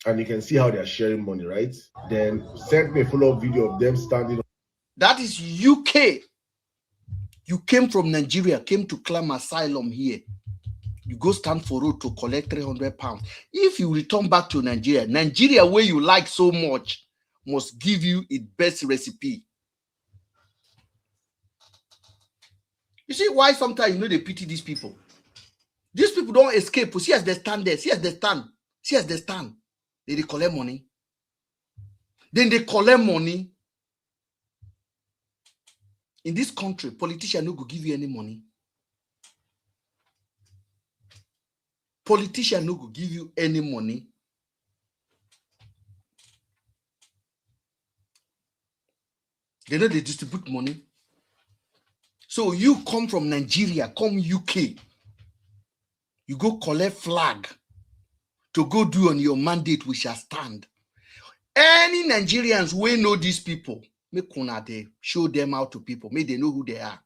And you can see how they're sharing money, right? Then sent me a follow-up video of them standing. That is UK. You came from Nigeria, came to claim asylum here. You go stand for road to collect 300 pounds. If you return back to Nigeria, Nigeria where you like so much must give you its best recipe. You see why sometimes they pity these people. These people don't escape. See as they stand there. See as they stand. See as they stand. They collect money. Then they collect money. In this country, politicians no go give you any money. Politicians no go give you any money. They know they distribute money. So you come from Nigeria, come UK. You go collect flag to go do on your mandate, we shall stand. Any Nigerians we know these people, make una they show them out to people, make they know who they are.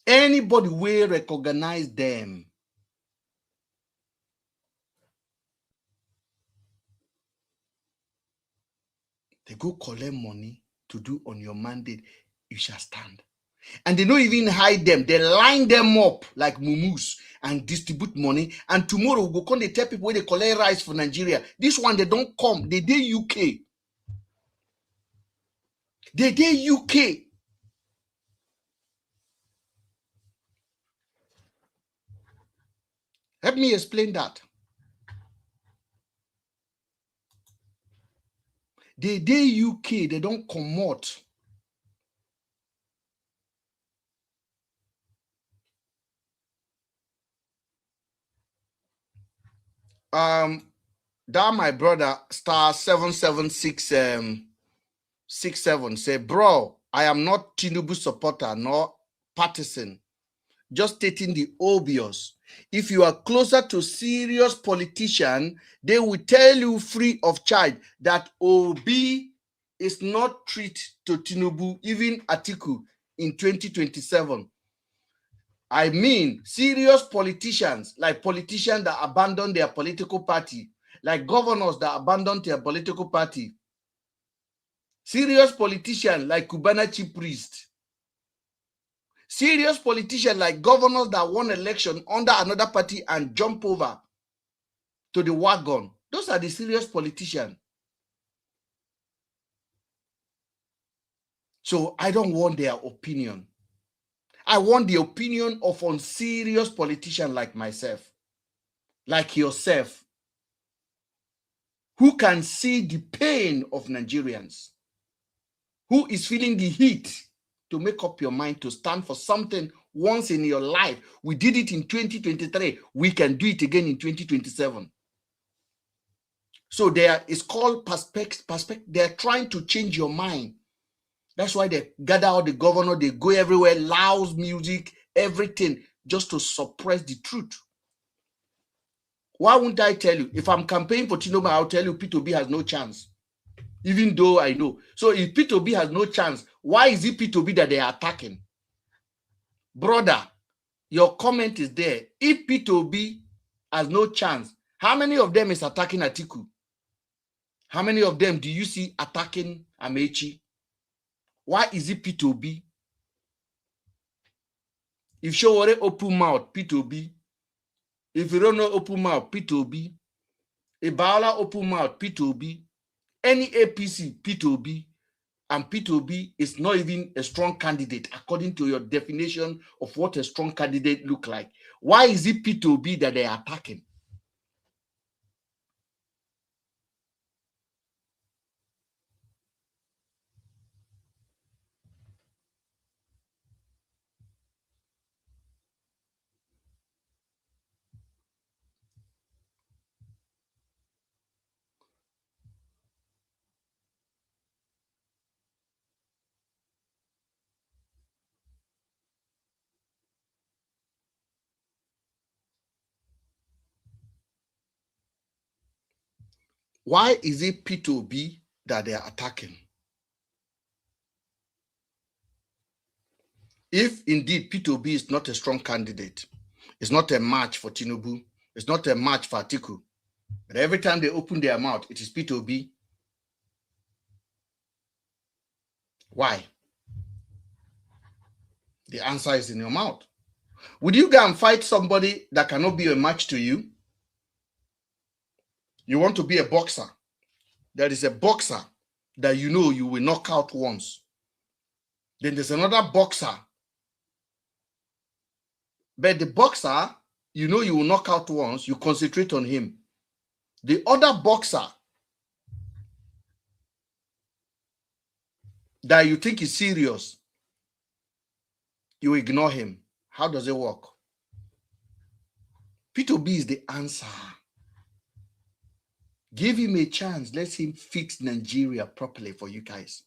Anybody will recognize them. They go collect money to do on your mandate, you shall stand. And they don't even hide them. They line them up like mumus and distribute money. And tomorrow we'll go come, they tell people where they collect rice for Nigeria. This one, they don't come. They did UK. They did UK. Help me explain that. The day UK, they don't come out. That my brother star 776 67 say, bro, I am not Tinubu supporter nor partisan, just stating the obvious. If you are closer to serious politician, they will tell you free of charge that Obi is not treat to Tinubu, even Atiku in 2027. I mean, serious politicians, like politicians that abandon their political party, like governors that abandon their political party, serious politicians like Cubana chief priest, serious politicians like governors that won election under another party and jump over to the wagon. Those are the serious politicians. So I don't want their opinion. I want the opinion of unserious politicians like myself, like yourself, who can see the pain of Nigerians, who is feeling the heat to make up your mind to stand for something once in your life. We did it in 2023. We can do it again in 2027. So there is called perspective. They're trying to change your mind. That's why they gather all the governor. They go everywhere, loud music, everything, just to suppress the truth. Why wouldn't I tell you? If I'm campaigning for Tinubu, I'll tell you P2B has no chance. Even though I know. So if P2B has no chance, why is it P2B that they are attacking? Brother, your comment is there. If P2B has no chance, how many of them is attacking Atiku? How many of them do you see attacking Amechi? Why is it P2B? If Showore open mouth, P2B. If you don't know open mouth, P2B. If Baala open mouth, P2B. Any APC, P2B. And P2B is not even a strong candidate according to your definition of what a strong candidate look like. Why is it P2B that they are attacking? Why is it P2B that they are attacking? If indeed P2B is not a strong candidate, it's not a match for Tinubu, it's not a match for Atiku, but every time they open their mouth, it is P2B. Why? The answer is in your mouth. Would you go and fight somebody that cannot be a match to you? You want to be a boxer. There is a boxer that you know you will knock out once. Then there's another boxer. But the boxer, you know you will knock out once, you concentrate on him. The other boxer that you think is serious, you ignore him. How does it work? P2B is the answer. Give him a chance. Let him fix Nigeria properly for you guys.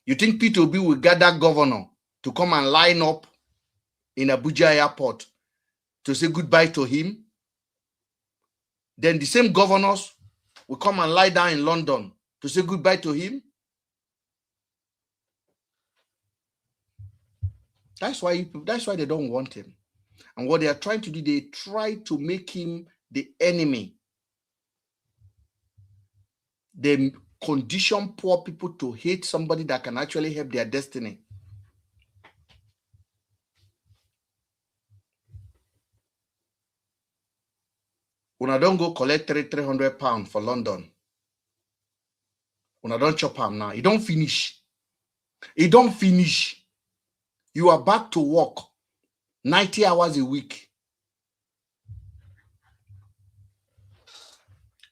You think P2B will gather governor to come and line up in Abuja airport to say goodbye to him? Then the same governors will come and lie down in London to say goodbye to him? That's why they don't want him. And what they are trying to do, they try to make him the enemy. They condition poor people to hate somebody that can actually help their destiny. When I don't go collect 300 pounds for London, when I don't chop him now, it don't finish. It don't finish. You are back to work 90 hours a week.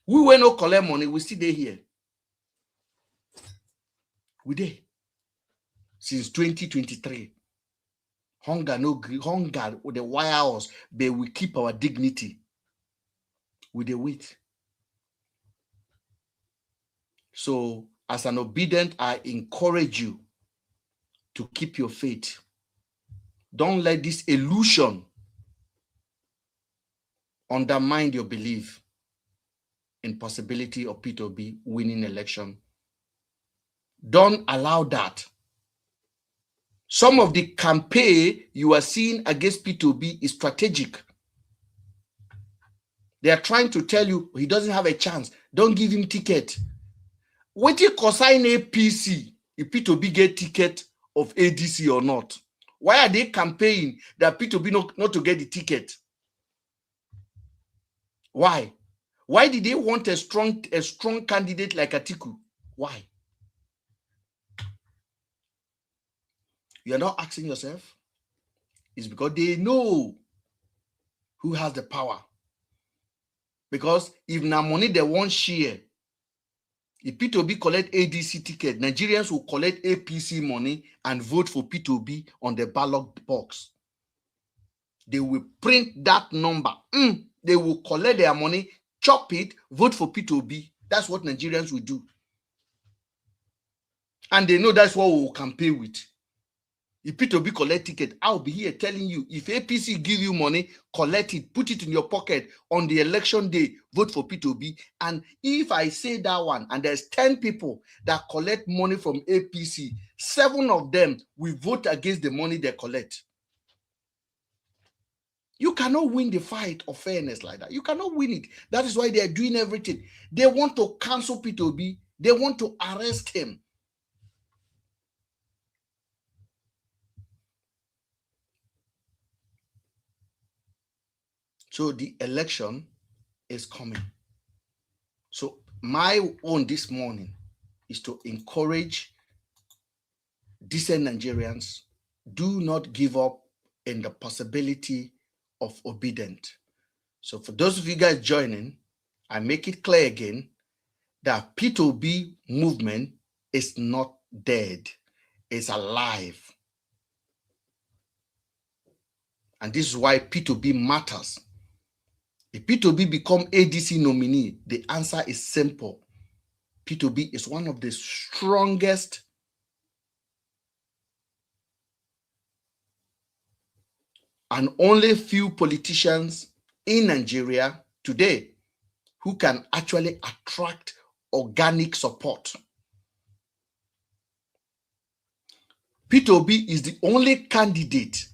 We will not collect money, we still there here. We there. Since 2023. Hunger, no hunger with the wire us, but we keep our dignity. We dey wait. So, as an obedient, I encourage you to keep your faith. Don't let this illusion undermine your belief in possibility of P2B winning election. Don't allow that. Some of the campaign you are seeing against P2B is strategic. They are trying to tell you he doesn't have a chance. Don't give him ticket. What you consign APC if P2B get ticket of ADC or not? Why are they campaigning that P2B not to get the ticket? Why? Why did they want a strong candidate like Atiku? Why? You are not asking yourself. It's because they know who has the power. Because if na money they want share, if P2B collect ADC ticket, Nigerians will collect APC money and vote for P2B on the ballot box. They will print that number. They will collect their money, chop it, vote for P2B. That's what Nigerians will do. And they know that's what we will campaign with. If P2B collect ticket, I'll be here telling you, if APC give you money, collect it, put it in your pocket on the election day, vote for P2B. And if I say that one, and there's 10 people that collect money from APC, 7 of them will vote against the money they collect. You cannot win the fight of fairness like that. You cannot win it. That is why they are doing everything. They want to cancel P2B. They want to arrest him. So the election is coming. So my own this morning is to encourage decent Nigerians, do not give up in the possibility of obedience. So for those of you guys joining, I make it clear again that P2B movement is not dead. It's alive. And this is why P2B matters. If P2B become ADC nominee, the answer is simple. P2B is one of the strongest and only few politicians in Nigeria today who can actually attract organic support. P2B is the only candidate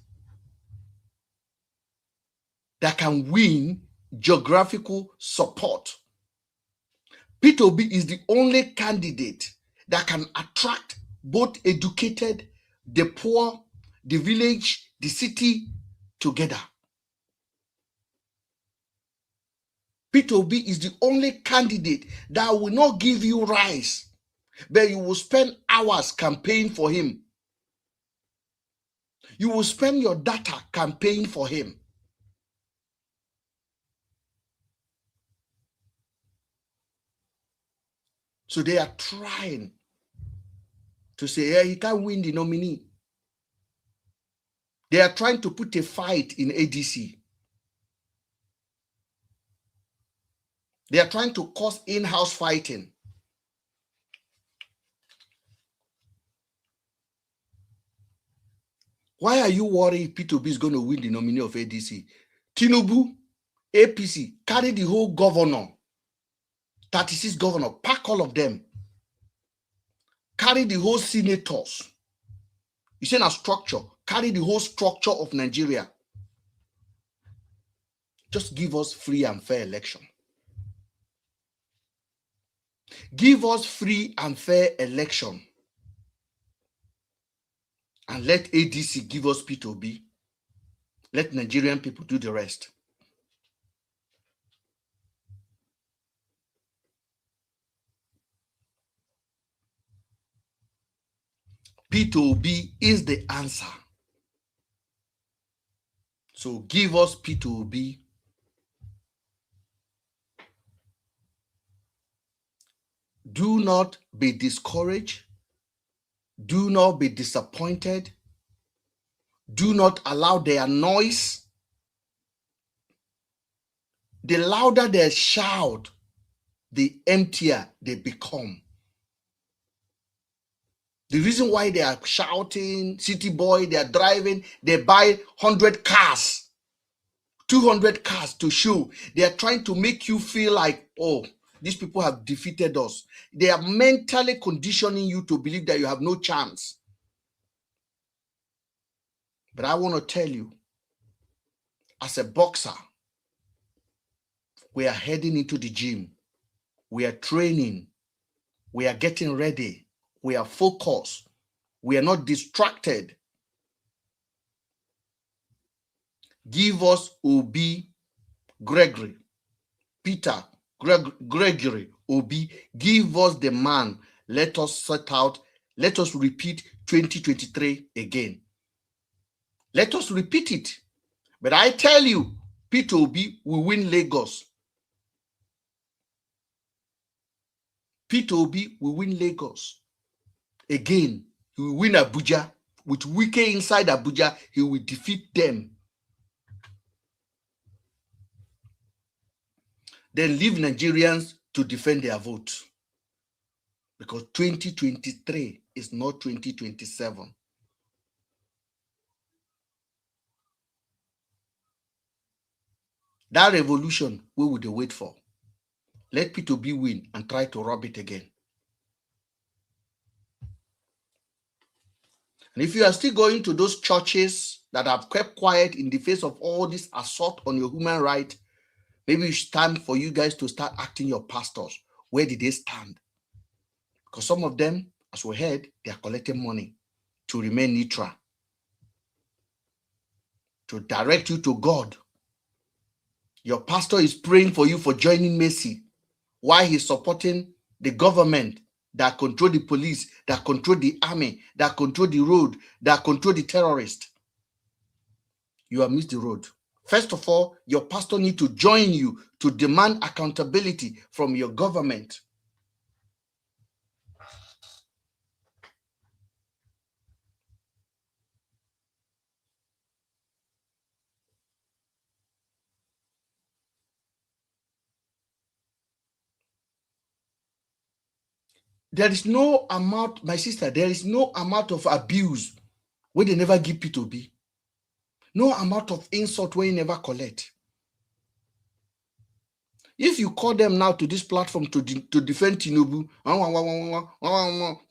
that can win geographical support. P2B is the only candidate that can attract both educated, the poor, the village, the city together. P2B is the only candidate that will not give you rice, but you will spend hours campaigning for him. You will spend your data campaigning for him. So they are trying to say, yeah, he can't win the nominee. They are trying to put a fight in ADC. They are trying to cause in-house fighting. Why are you worried P2B is going to win the nominee of ADC? Tinubu, APC, carry the whole governor, 36 governor, pack all of them. Carry the whole senators. You see, a structure, carry the whole structure of Nigeria. Just give us free and fair election. Give us free and fair election. And let ADC give us P2B. Let Nigerian people do the rest. P2B is the answer. So give us P2B. Do not be discouraged. Do not be disappointed. Do not allow their noise. The louder they shout, the emptier they become. The reason why they are shouting, city boy, they are driving, they buy 100 cars, 200 cars to show. They are trying to make you feel like, oh, these people have defeated us. They are mentally conditioning you to believe that you have no chance. But I want to tell you, as a boxer, we are heading into the gym. We are training. We are getting ready. We are focused. We are not distracted. Give us Obi, Gregory, Peter, Gregory, Obi. Give us the man. Let us set out. Let us repeat 2023 again. Let us repeat it. But I tell you, Peter Obi will win Lagos. Peter Obi will win Lagos. Again, he will win Abuja. With Wike inside Abuja, he will defeat them. Then leave Nigerians to defend their vote. Because 2023 is not 2027. That revolution, we would wait for. Let P2B win and try to rob it again. And if you are still going to those churches that have kept quiet in the face of all this assault on your human right, maybe it's time for you guys to start acting your pastors. Where did they stand? Because some of them, as we heard, they are collecting money to remain neutral, to direct you to God. Your pastor is praying for you for joining Mercy while he's supporting the government that control the police, that control the army, that control the road, that control the terrorists. You have missed the road. First of all, your pastor needs to join you to demand accountability from your government. There is no amount, my sister, there is no amount of abuse where they never give P2B. No amount of insult where you never collect. If you call them now to this platform to defend Tinubu,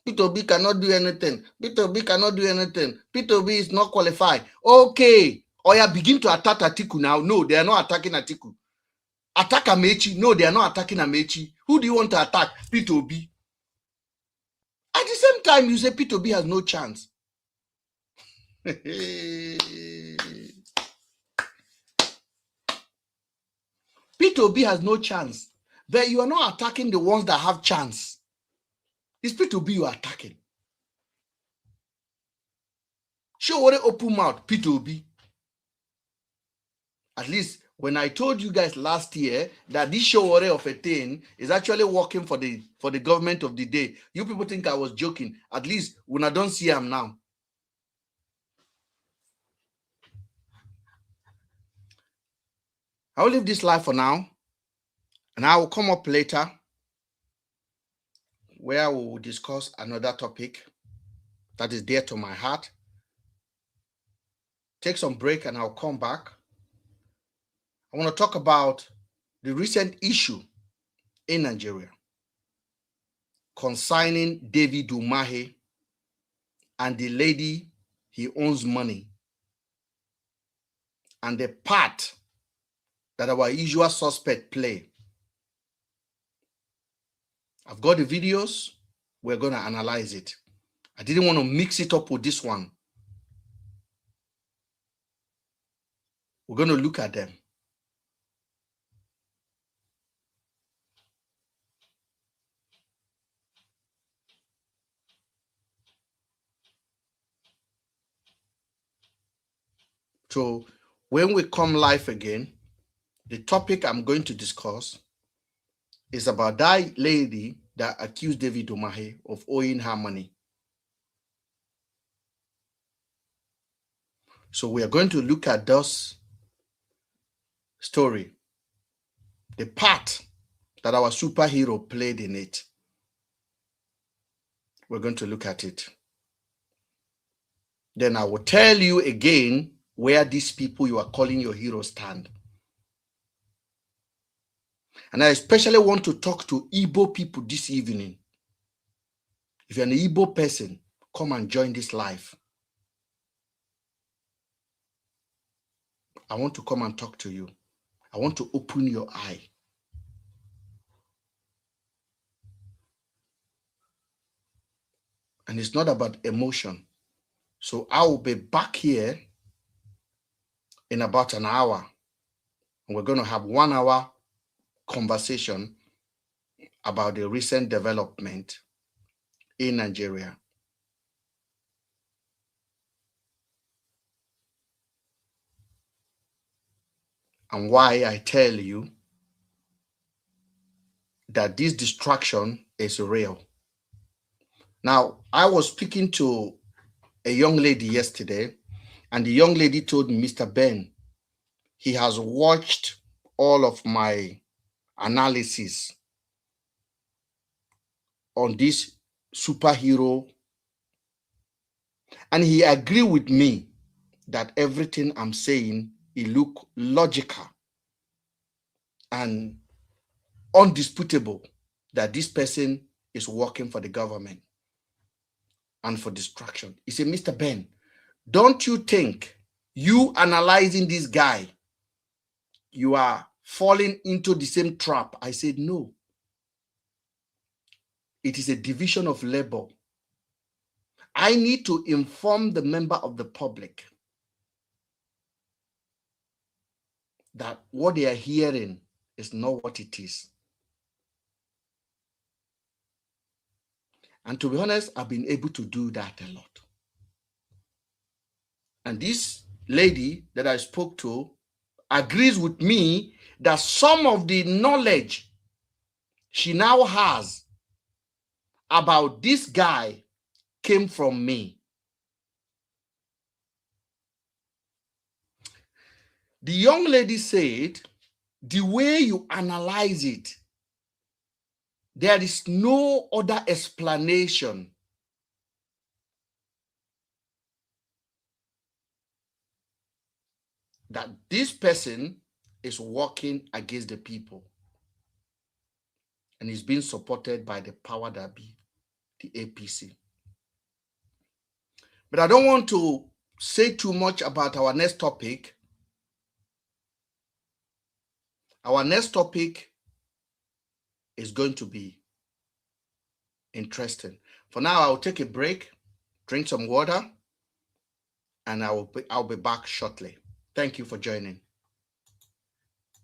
P2B cannot do anything. P2B cannot do anything. P2B is not qualified. Okay. Or you begin to attack Atiku now. No, they are not attacking Atiku. Attack Amechi. No, they are not attacking Amechi. Who do you want to attack? P2B. At the same time, you say P2B has no chance. P2B has no chance. But you are not attacking the ones that have chance. It's P2B you are attacking. Show what open mouth, P2B. At least when I told you guys last year that this show of a thing is actually working for the government of the day, you people think I was joking. At least when I don't see him now. I'll leave this live for now, and I will come up later where we will discuss another topic that is dear to my heart. Take some break and I'll come back. I want to talk about the recent issue in Nigeria concerning David Umahi and the lady he owns money, and the part that our usual suspect play. I've got the videos. We're going to analyze it. I didn't want to mix it up with this one. We're going to look at them. So when we come live again, the topic I'm going to discuss is about that lady that accused David Umahi of owing her money. So we are going to look at this story, the part that our superhero played in it. We're going to look at it. Then I will tell you again where these people you are calling your heroes stand. And I especially want to talk to Igbo people this evening. If you're an Igbo person, come and join this live. I want to come and talk to you. I want to open your eye. And it's not about emotion. So I will be back here in about an hour. And we're going to have 1 hour conversation about the recent development in Nigeria. And why I tell you that this distraction is real. Now, I was speaking to a young lady yesterday, and the young lady told me, Mr. Ben, he has watched all of my analysis on this superhero, and he agreed with me that everything I'm saying, it look logical and undisputable that this person is working for the government and for distraction. He said, Mr. Ben, don't you think you analyzing this guy, you are falling into the same trap? I said, no. It is a division of labor. I need to inform the member of the public that what they are hearing is not what it is. And to be honest, I've been able to do that a lot. And this lady that I spoke to agrees with me that some of the knowledge she now has about this guy came from me. The young lady said, the way you analyze it, there is no other explanation that this person is working against the people and is being supported by the power that be, the APC. But I don't want to say too much about our next topic. Our next topic is going to be interesting. For now, I'll take a break, drink some water, and I'll be back shortly. Thank you for joining.